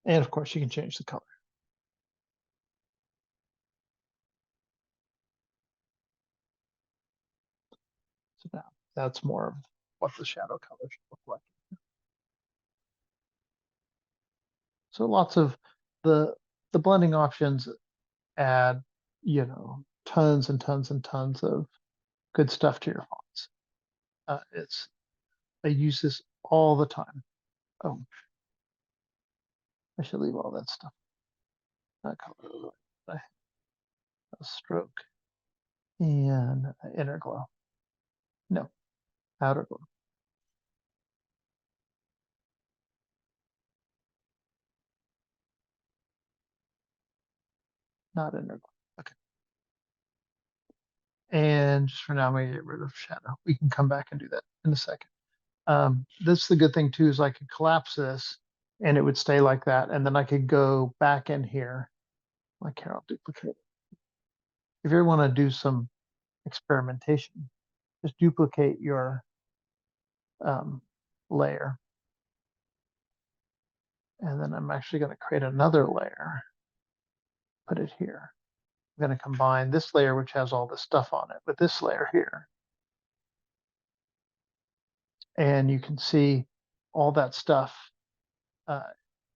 And of course, you can change the color. So now that's more of what the shadow color should look like. So lots of the blending options add, tons and tons and tons of good stuff to your fonts. I use this all the time. Oh, I should leave all that stuff. That color, a stroke and inner glow. No, outer glow. Not inner glow. Okay. And just for now, I'm gonna get rid of shadow. We can come back and do that in a second. This is the good thing too, is I could collapse this and it would stay like that. And then I could go back in here. Like here, I'll duplicate it. If you ever want to do some experimentation, just duplicate your layer. And then I'm actually going to create another layer, put it here. I'm going to combine this layer, which has all this stuff on it, with this layer here. And you can see all that stuff,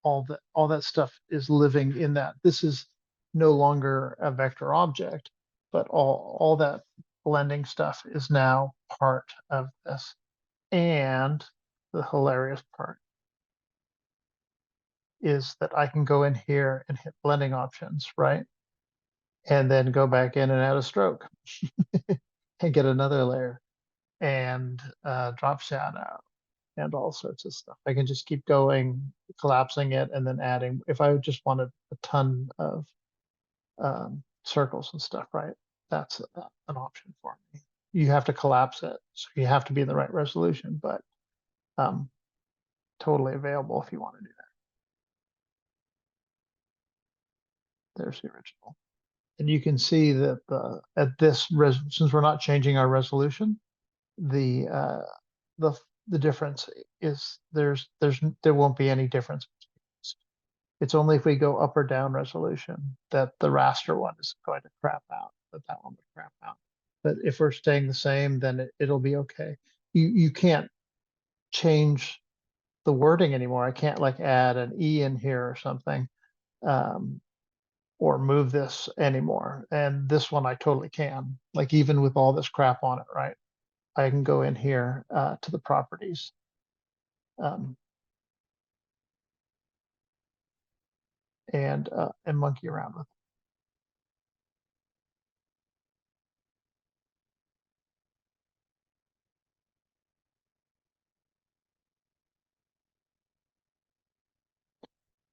all that stuff is living in that. This is no longer a vector object, but all that blending stuff is now part of this. And the hilarious part is that I can go in here and hit blending options, right? And then go back in and add a stroke and get another layer and drop shadow and all sorts of stuff. I can just keep going, collapsing it, and then adding. If I just wanted a ton of circles and stuff, right? That's an option for me. You have to collapse it, so you have to be in the right resolution, but totally available if you want to do that. There's the original. And you can see that at this since we're not changing our resolution, the difference is there won't be any difference. It's only if we go up or down resolution that the raster one is going to crap out, that one would crap out. But if we're staying the same, then it'll be okay. You can't change the wording anymore. I can't like add an E in here or something. Or move this anymore. And this one I totally can, like even with all this crap on it, right? I can go in here to the properties. And monkey around with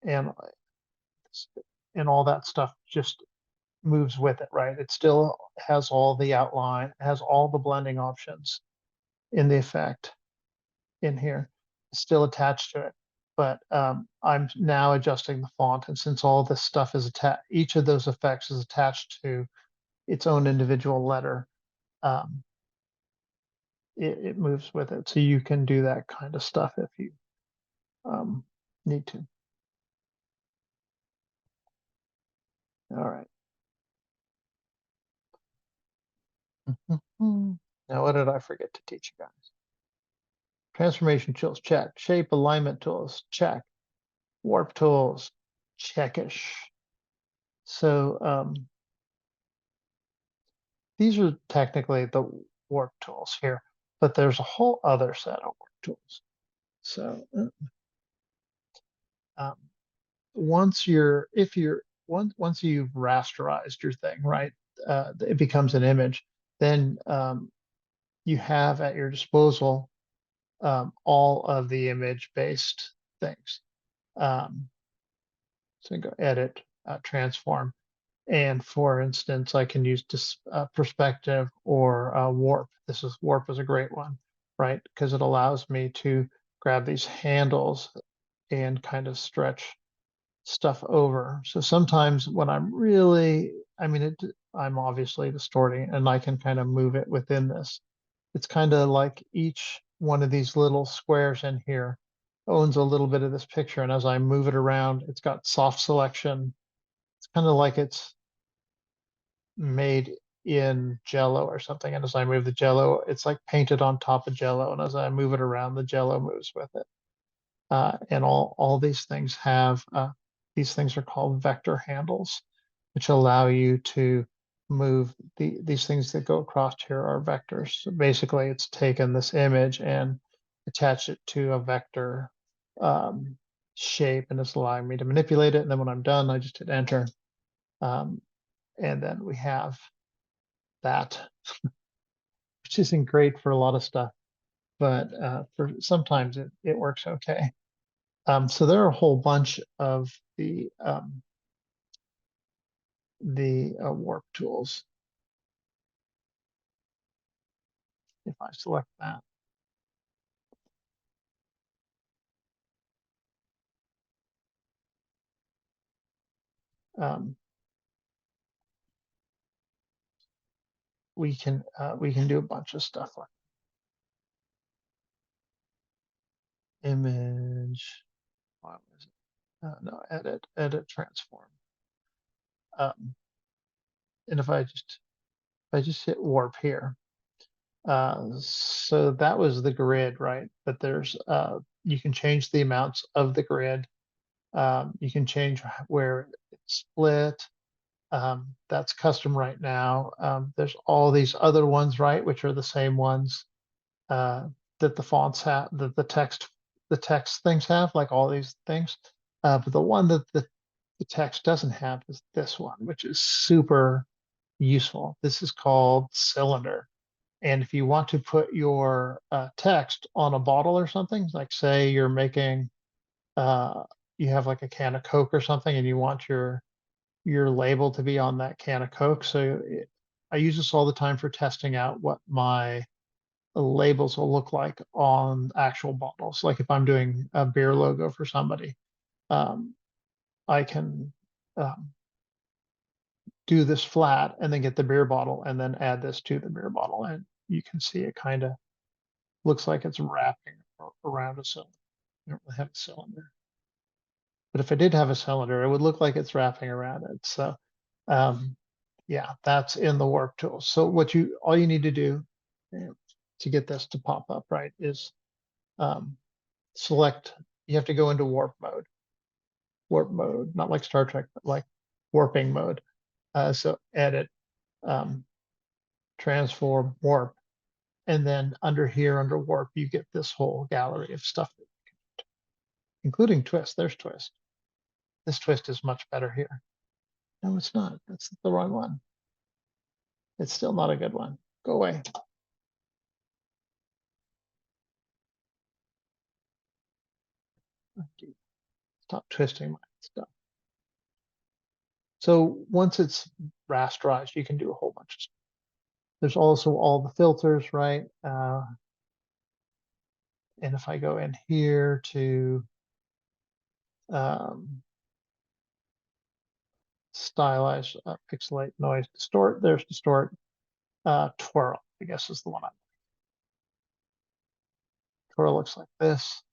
it. And all that stuff just moves with it, right? It still has all the outline, has all the blending options in the effect in here, it's still attached to it. but I'm now adjusting the font, and since all this stuff is attached, each of those effects is attached to its own individual letter. Um, it moves with it, so you can do that kind of stuff if you um, need to. All right. Mhm. Now, what did I forget to teach you guys? Transformation tools, check. Shape alignment tools, check. Warp tools, checkish. So these are technically the warp tools here, but there's a whole other set of warp tools. So um, once you've rasterized your thing, right, it becomes an image. Then you have at your disposal all of the image-based things. So go edit, transform. And for instance, I can use perspective or warp. Warp is a great one, right? Because it allows me to grab these handles and kind of stretch stuff over. So sometimes when I'm really, I'm obviously distorting and I can kind of move it within this. It's kind of like each one of these little squares in here owns a little bit of this picture. And as I move it around, it's got soft selection. It's kind of like it's made in Jello or something. And as I move the Jello, it's like painted on top of Jello. And as I move it around, the Jello moves with it. And all these things have these things are called vector handles, which allow you to move these things that go across here are vectors. So basically, it's taken this image and attached it to a vector shape, and it's allowing me to manipulate it. And then when I'm done, I just hit enter, and then we have that, which isn't great for a lot of stuff, but for sometimes it works okay. So there are a whole bunch of the warp tools. If I select that, um, we can do a bunch of stuff like image. What was it? No, edit, transform. Um, and if I just hit warp here, so that was the grid, right? But there's you can change the amounts of the grid. You can change where it's split. That's custom right now. There's all these other ones, right, which are the same ones uh, that the fonts have, that the text things have, like all these things. But the one that the text doesn't have is this one, which is super useful. This is called cylinder. And if you want to put your text on a bottle or something, like say you're making, uh, you have like a can of Coke or something, and you want your label to be on that can of Coke. So I use this all the time for testing out what my labels will look like on actual bottles. Like if I'm doing a beer logo for somebody, um, I can um, do this flat and then get the beer bottle and then add this to the beer bottle. And you can see it kind of looks like it's wrapping around a cylinder. I don't really have a cylinder. But if I did have a cylinder, it would look like it's wrapping around it. So um, yeah, that's in the warp tool. So all you need to do to get this to pop up, right, is um, select, you have to go into warp mode, not like Star Trek, but like warping mode. So edit, um, transform, warp. And then under here, under warp, you get this whole gallery of stuff, including twist. There's twist. This twist is much better here. No, it's not. That's the wrong one. It's still not a good one. Go away. Stop twisting my stuff. So once it's rasterized, you can do a whole bunch of stuff. There's also all the filters, right? And if I go in here to stylize, pixelate, noise, distort. There's distort, twirl, I guess is the one. Twirl looks like this.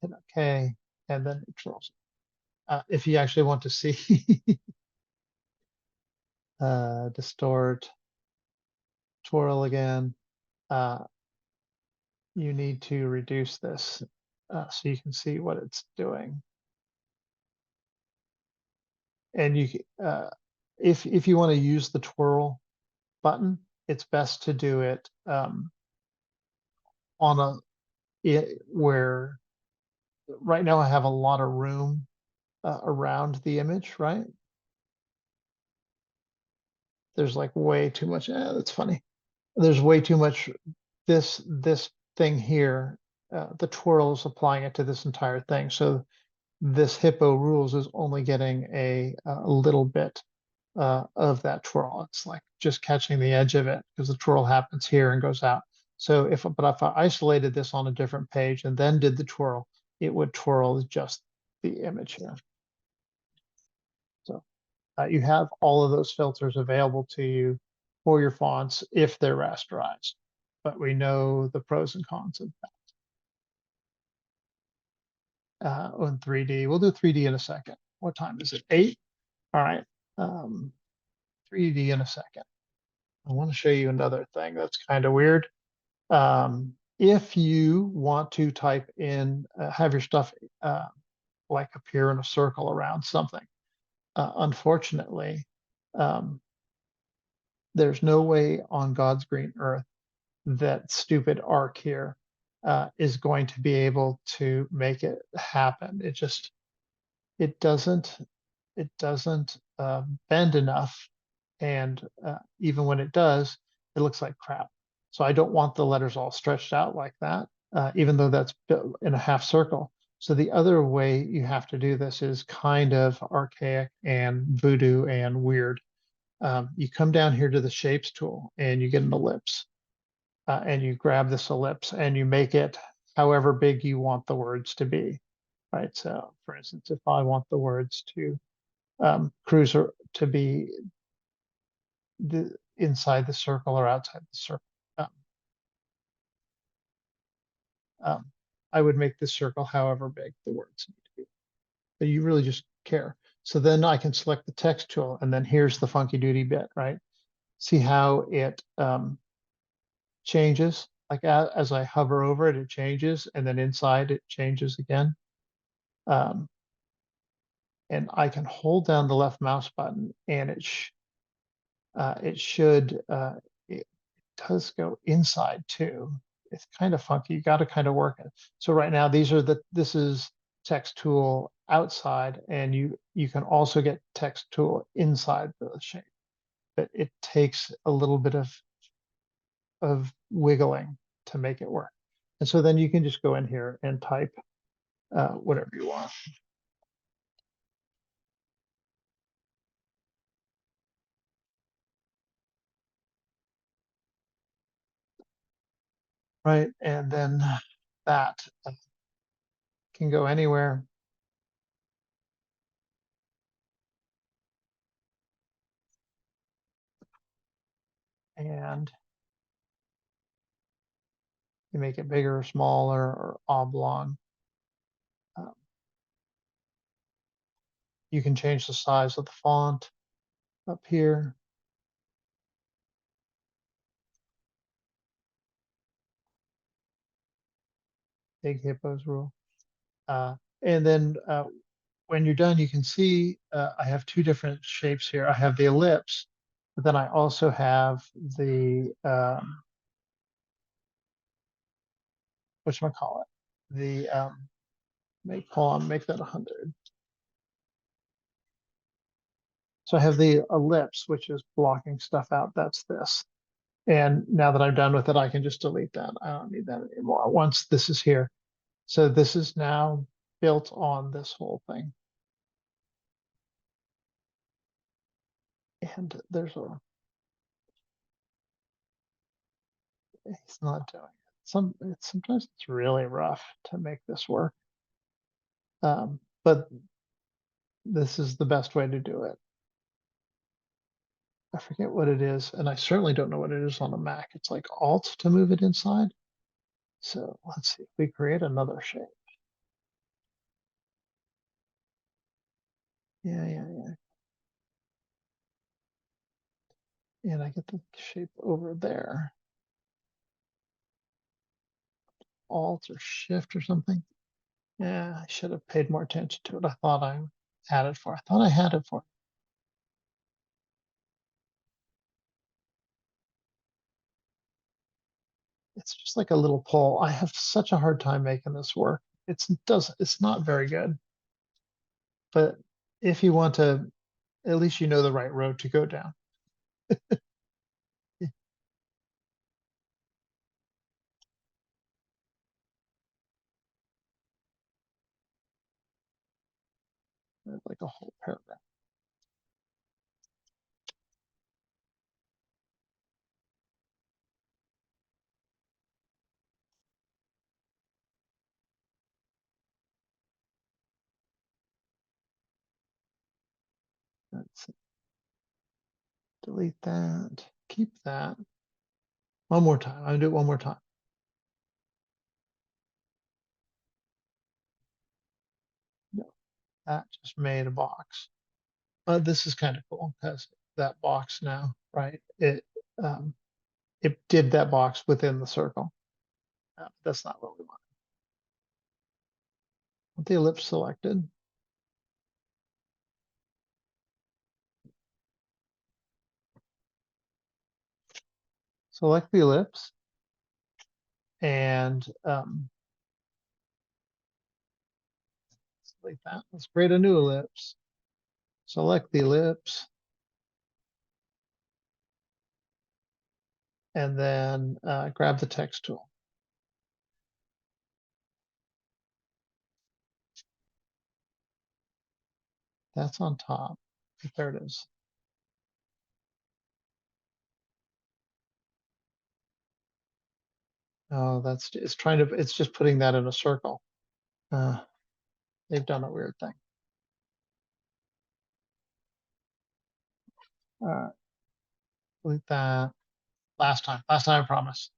Hit OK, and then it twirls. If you actually want to see distort, twirl again, you need to reduce this so you can see what it's doing. And if you want to use the twirl button, it's best to do it on where right now I have a lot of room around the image, right? There's like way too much. That's funny. There's way too much. This thing here, the twirl is applying it to this entire thing. So this hippo rules is only getting a little bit of that twirl. It's like just catching the edge of it because the twirl happens here and goes out. So if I isolated this on a different page and then did the twirl, it would twirl just the image here. So you have all of those filters available to you for your fonts if they're rasterized, but we know the pros and cons of that. On 3D, we'll do 3D in a second. What time is it? 8? All right. 3D in a second. I want to show you another thing that's kind of weird. If you want to type in, have your stuff like appear in a circle around something, unfortunately, there's no way on God's green earth that stupid arc here is going to be able to make it happen. It doesn't bend enough, and even when it does, it looks like crap. So I don't want the letters all stretched out like that, even though that's built in a half circle. So the other way you have to do this is kind of archaic and voodoo and weird. You come down here to the shapes tool and you get an ellipse, and you grab this ellipse and you make it however big you want the words to be, right? So for instance, if I want the words to cruiser to be inside the circle or outside the circle, um, um, I would make this circle however big the words need to be. So you really just care. So then I can select the text tool, and then here's the funky duty bit, right? See how it changes? Like as I hover over it, it changes, and then inside it changes again. And I can hold down the left mouse button, and it should it does go inside too. It's kind of funky. You got to kind of work it. So right now, this is text tool outside, and you can also get text tool inside the shape, but it takes a little bit of wiggling to make it work. And so then you can just go in here and type whatever you want. Right, and then that can go anywhere. And you make it bigger or smaller or oblong. You can change the size of the font up here. Big hippos rule. And then when you're done, you can see I have two different shapes here. I have the ellipse, but then I also have the whatchamacallit, the make that 100. So I have the ellipse, which is blocking stuff out. That's this. And now that I'm done with it, I can just delete that. I don't need that anymore once this is here. So this is now built on this whole thing. And there's he's not doing it. sometimes it's really rough to make this work. But this is the best way to do it. I forget what it is, and I certainly don't know what it is on a Mac. It's like Alt to move it inside. So let's see, we create another shape. Yeah. And I get the shape over there. Alt or Shift or something. Yeah, I should have paid more attention to it. I thought I had it for. I thought I had it for. It's just like a little pole. I have such a hard time making this work. It's not very good. But if you want to, at least you know the right road to go down. Yeah, like a whole paragraph. Let's delete that. Keep that. One more time. I'm gonna do it one more time. No, that just made a box. This is kind of cool because that box now, right? Um, it did that box within the circle. That's not what we want. With the ellipse selected, select the ellipse and select that. Let's create a new ellipse. Select the ellipse and then grab the text tool. That's on top. There it is. Oh, it's just putting that in a circle. They've done a weird thing. Delete that. Last time, I promise.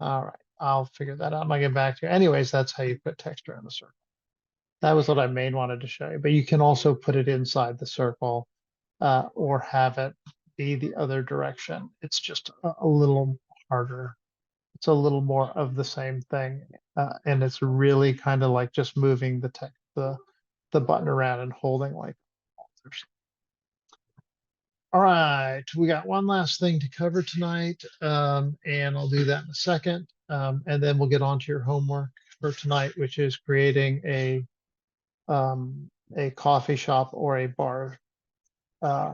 All right, I'll figure that out. I'll get back to you. Anyways, that's how you put texture in the circle. That was what I main wanted to show you, but you can also put it inside the circle or have it be the other direction. It's just a little harder. It's a little more of the same thing. And it's really kind of like just moving the text, the button around and holding like. All right, we got one last thing to cover tonight, and I'll do that in a second. And then we'll get on to your homework for tonight, which is creating a coffee shop or a bar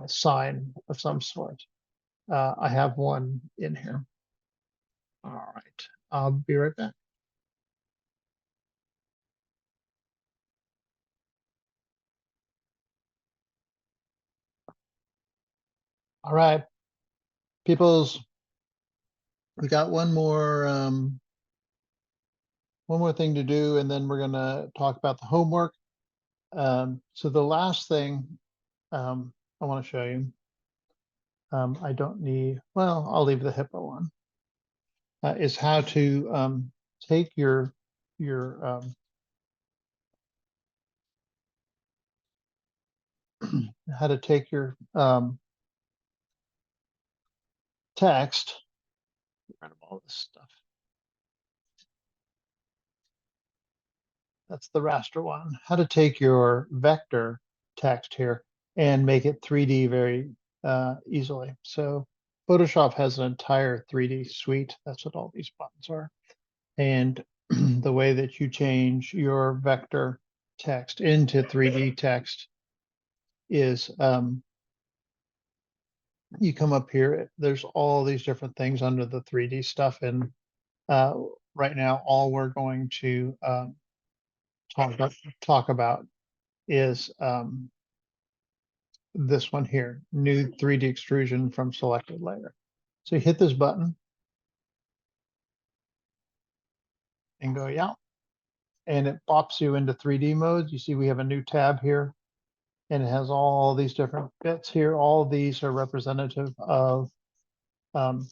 sign of some sort. I have one in here. All right, I'll be right back. All right, peoples, we got one more thing to do, and then we're gonna talk about the homework. So the last thing I want to show you, I don't need, well, I'll leave the HIPAA one, is how to take your how to take your text, get rid of all this stuff. That's the raster one. How to take your vector text here and make it 3D very easily. So Photoshop has an entire 3D suite. That's what all these buttons are. And the way that you change your vector text into 3D text is you come up here, there's all these different things under the 3D stuff. And uh, right now, all we're going to talk about, talk about is this one here, new 3D extrusion from selected layer. So you hit this button and go, yeah, and it pops you into 3D mode. You see we have a new tab here, and it has all these different bits here. All of these are representative of, um,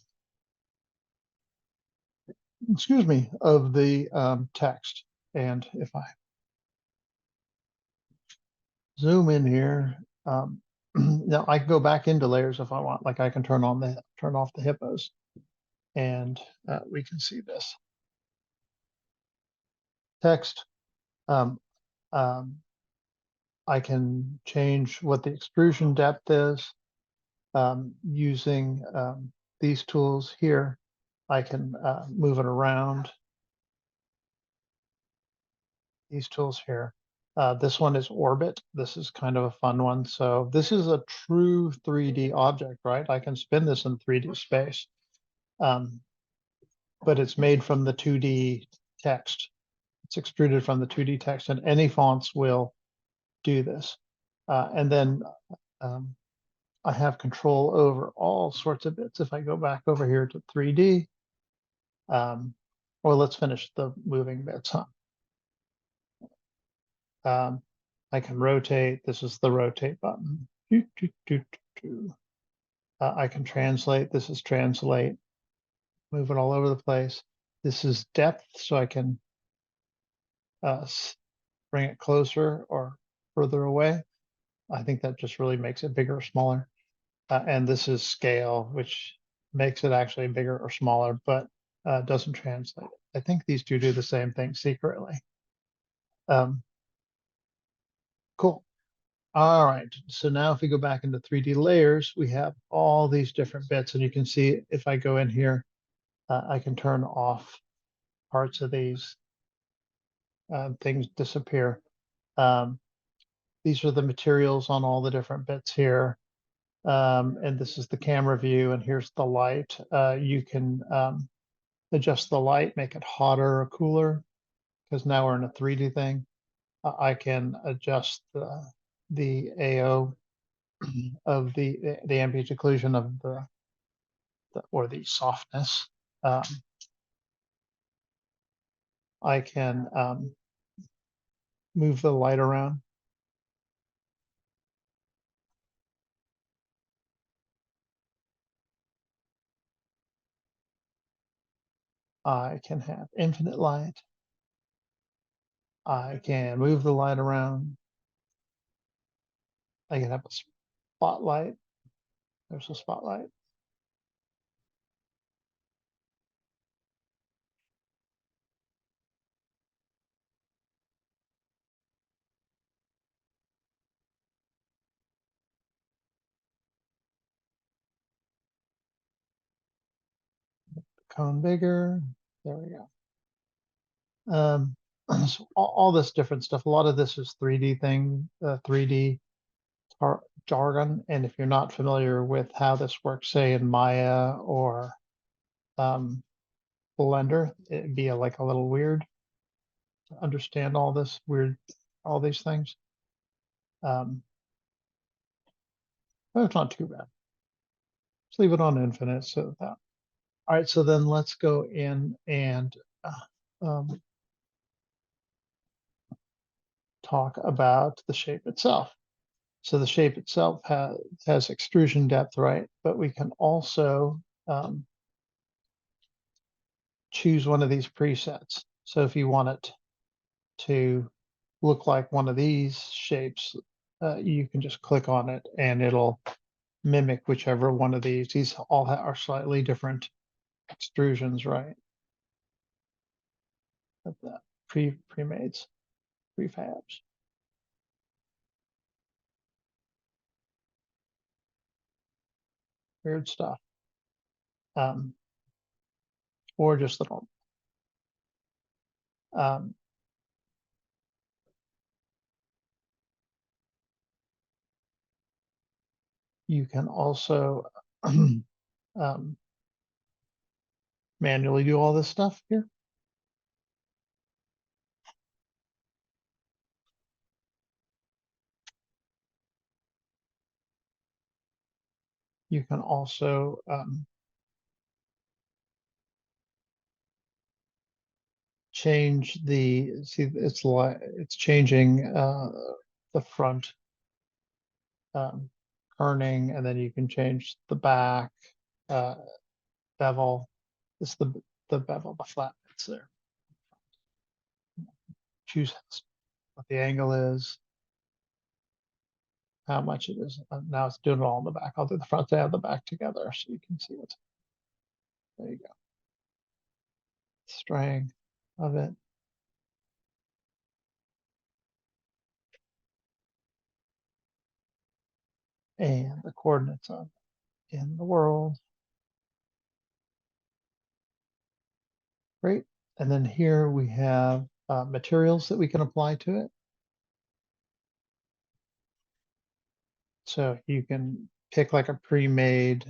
excuse me, of the text. And if I zoom in here, now I can go back into layers if I want. Like I can turn off the hippos, and we can see this text. Um, um, I can change what the extrusion depth is using these tools here. I can move it around. These tools here. This one is orbit. This is kind of a fun one. So this is a true 3D object, right? I can spin this in 3D space, but it's made from the 2D text. It's extruded from the 2D text, and any fonts will do this. And then I have control over all sorts of bits. If I go back over here to 3D, or let's finish the moving bits, huh? I can rotate. This is the rotate button. I can translate. This is translate. Move it all over the place. This is depth, so I can bring it closer or further away. I think that just really makes it bigger or smaller. And this is scale, which makes it actually bigger or smaller, but doesn't translate. I think these two do the same thing secretly. Cool. All right. So now if we go back into 3D layers, we have all these different bits. And you can see if I go in here, I can turn off parts of these. Things disappear. These are the materials on all the different bits here. And this is the camera view, and here's the light. You can adjust the light, make it hotter or cooler, because now we're in a 3D thing. I can adjust the AO of the ambient occlusion of or the softness. I can move the light around. I can have infinite light. I can move the light around. I can have a spotlight. There's a spotlight. Cone bigger. There we go. So all this different stuff. A lot of this is 3D thing, 3D jargon. And if you're not familiar with how this works, say in Maya or Blender, it'd be like a little weird to understand all this weird, all these things. But it's not too bad. Let's leave it on infinite. So that, all right. So then let's go in and talk about the shape itself. So the shape itself has extrusion depth, right? But we can also choose one of these presets. So if you want it to look like one of these shapes, you can just click on it and it'll mimic whichever one of these. These all are slightly different extrusions, right? Of the pre-mades, prefabs. Weird stuff. Or just the normal. You can also um, manually do all this stuff here. You can also change the, see, it's changing the front kerning, and then you can change the back uh, bevel. This is the bevel, the flat bits there. Choose what the angle is, how much it is. Now it's doing it all in the back. I'll do the front and the back together so you can see what's, there you go. Strength of it. And the coordinates of in the world. Great. And then here we have materials that we can apply to it. So you can pick like a pre-made,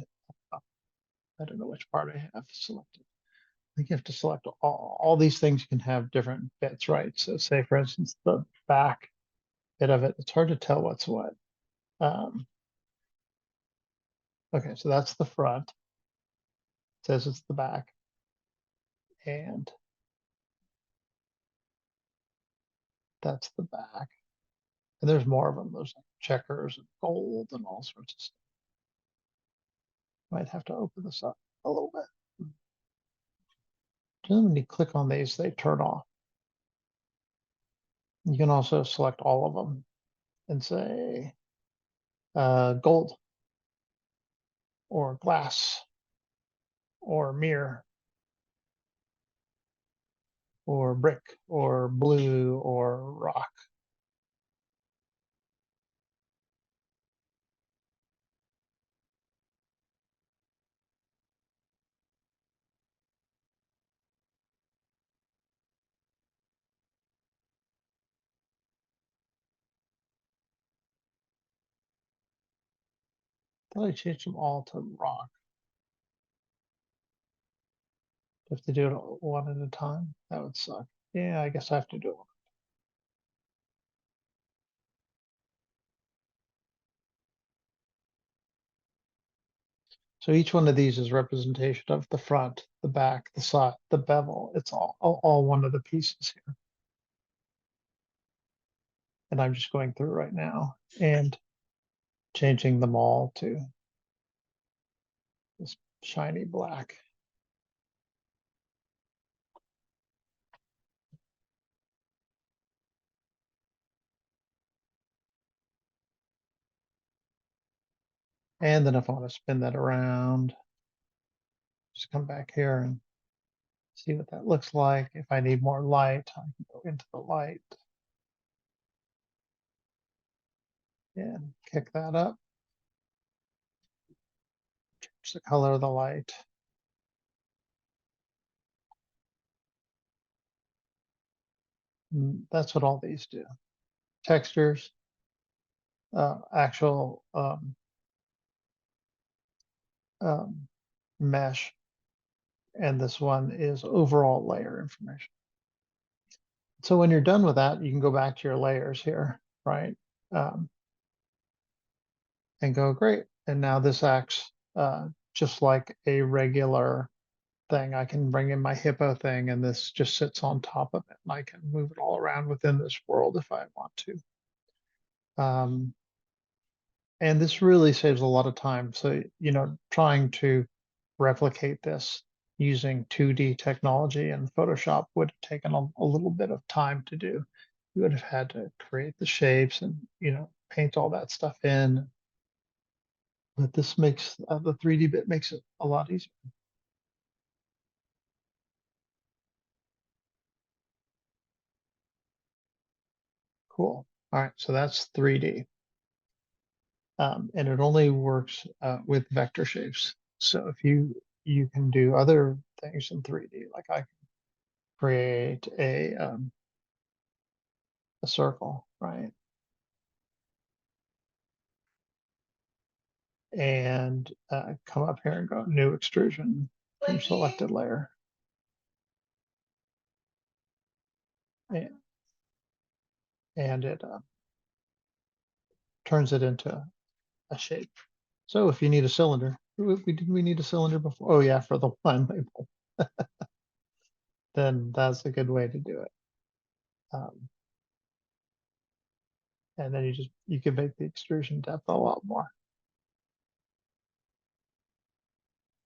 I don't know which part I have selected. I think you have to select all these things can have different bits, right? So say for instance, the back bit of it, it's hard to tell what's what. Okay, so that's the front. It says it's the back. And that's the back. And there's more of them. There's like checkers and gold and all sorts of stuff. Might have to open this up a little bit. Then when you click on these, they turn off. You can also select all of them and say gold or glass or mirror or brick or blue or rock. I thought I changed them all to rock. Do I have to do it one at a time? That would suck. Yeah, I guess I have to do it. So each one of these is representation of the front, the back, the side, the bevel. It's all one of the pieces here. And I'm just going through right now and changing them all to this shiny black. And then if I want to spin that around, just come back here and see what that looks like. If I need more light, I can go into the light and kick that up. Change the color of the light. And that's what all these do. Textures, actual mesh, and this one is overall layer information. So when you're done with that, you can go back to your layers here, right? And go, great. And now this acts just like a regular thing. I can bring in my hippo thing and this just sits on top of it. And I can move it all around within this world if I want to. And this really saves a lot of time. So, you know, trying to replicate this using 2D technology and Photoshop would have taken a little bit of time to do. You would have had to create the shapes and, you know, paint all that stuff in. But this makes the 3D bit makes it a lot easier. Cool. All right, so that's 3D. And it only works with vector shapes. So if you can do other things in 3D, like I can create a circle, right? and come up here and go new extrusion from selected layer. And it turns it into a shape. So if you need a cylinder, did we need a cylinder before? Oh yeah, for the wine label. Then that's a good way to do it. And then you can make the extrusion depth a lot more.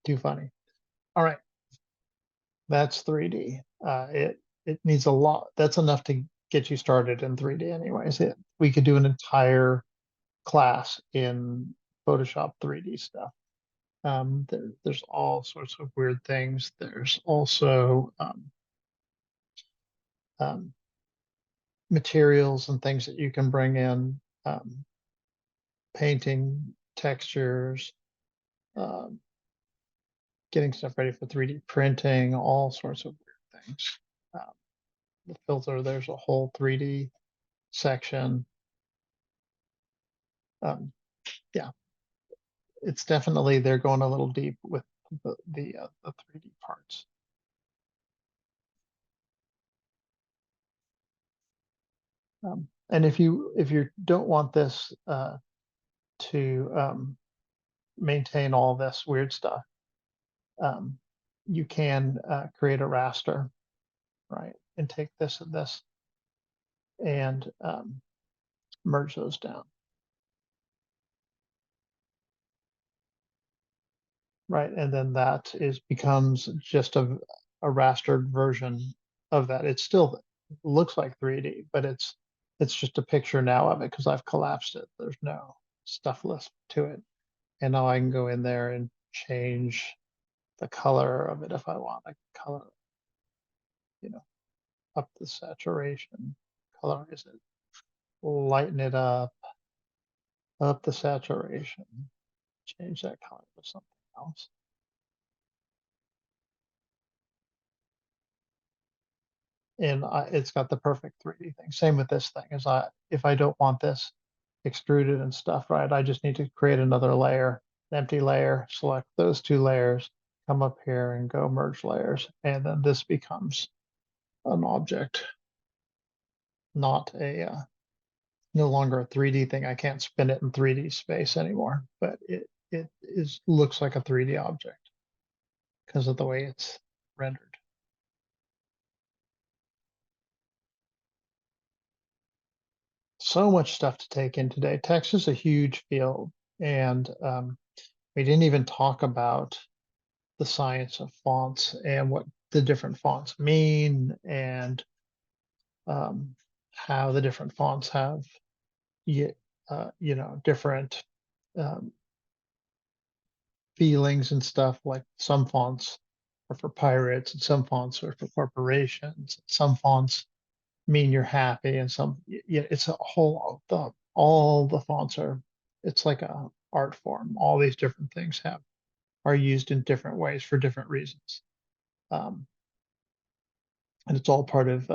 Too funny. All right, that's 3D. It needs a lot. That's enough to get you started in 3D anyways. We could do an entire class in Photoshop 3D stuff. There's all sorts of weird things. There's also um, materials and things that you can bring in, painting, textures, um, getting stuff ready for 3D printing, all sorts of weird things. Um, the filter, there's a whole 3D section. Yeah, it's definitely, they're going a little deep with the 3D parts. And if you don't want this to maintain all this weird stuff, you can create a raster, right? And take this and this and merge those down, right? And then that becomes just a rastered version of that. It still looks like 3D, but it's just a picture now of it because I've collapsed it. There's no stuff left to it. And now I can go in there and change the color of it if I want. I can color, up the saturation, colorize it, lighten it up the saturation, change that color to something else. And it's got the perfect 3D thing. Same with this thing. If I don't want this extruded and stuff, right, I just need to create another layer, empty layer, select those two layers, come up here and go merge layers, and then this becomes an object, not no longer a 3D thing. I can't spin it in 3D space anymore, but it looks like a 3D object because of the way it's rendered. So much stuff to take in today. Text is a huge field, and we didn't even talk about the science of fonts and what the different fonts mean, and how the different fonts have different um, feelings and stuff. Like some fonts are for pirates, and some fonts are for corporations. Some fonts mean you're happy, and it's a whole all the fonts are. It's like a art form. All these different things are used in different ways for different reasons. Um, and it's all part of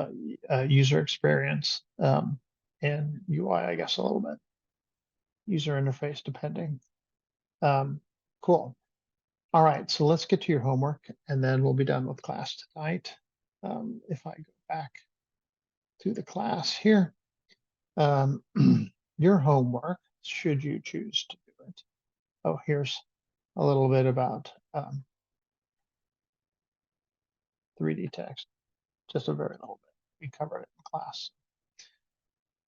user experience, and UI, I guess, a little bit user interface depending. Cool. All right, so let's get to your homework and then we'll be done with class tonight. If I go back to the class here, your homework, should you choose to do it. Oh, here's a little bit about 3D text, just a very little bit. We covered it in class.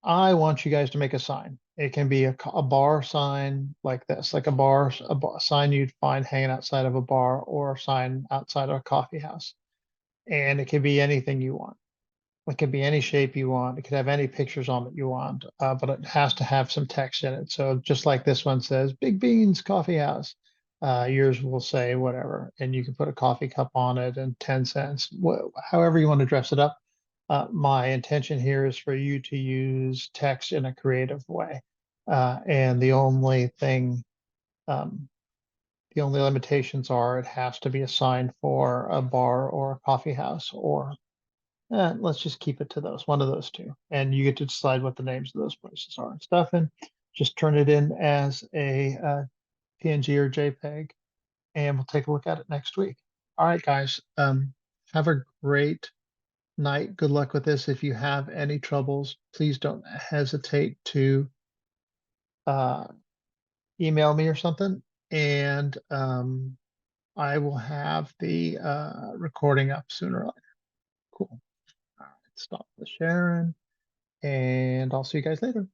I want you guys to make a sign. It can be a bar sign like this, like a sign you'd find hanging outside of a bar, or a sign outside of a coffee house. And it can be anything you want. It can be any shape you want. It could have any pictures on it you want, but it has to have some text in it. So just like this one says, Big Beans Coffee House, yours will say whatever, and you can put a coffee cup on it and 10 cents, however you want to dress it up. My intention here is for you to use text in a creative way. And the only limitations are it has to be a sign for a bar or a coffee house, or let's just keep it to one of those two. And you get to decide what the names of those places are and stuff, and just turn it in as a PNG or JPEG, and we'll take a look at it next week. All right, guys. Have a great night. Good luck with this. If you have any troubles, please don't hesitate to uh, email me or something, and I will have the recording up sooner or later. Cool. All right, stop the sharing, and I'll see you guys later.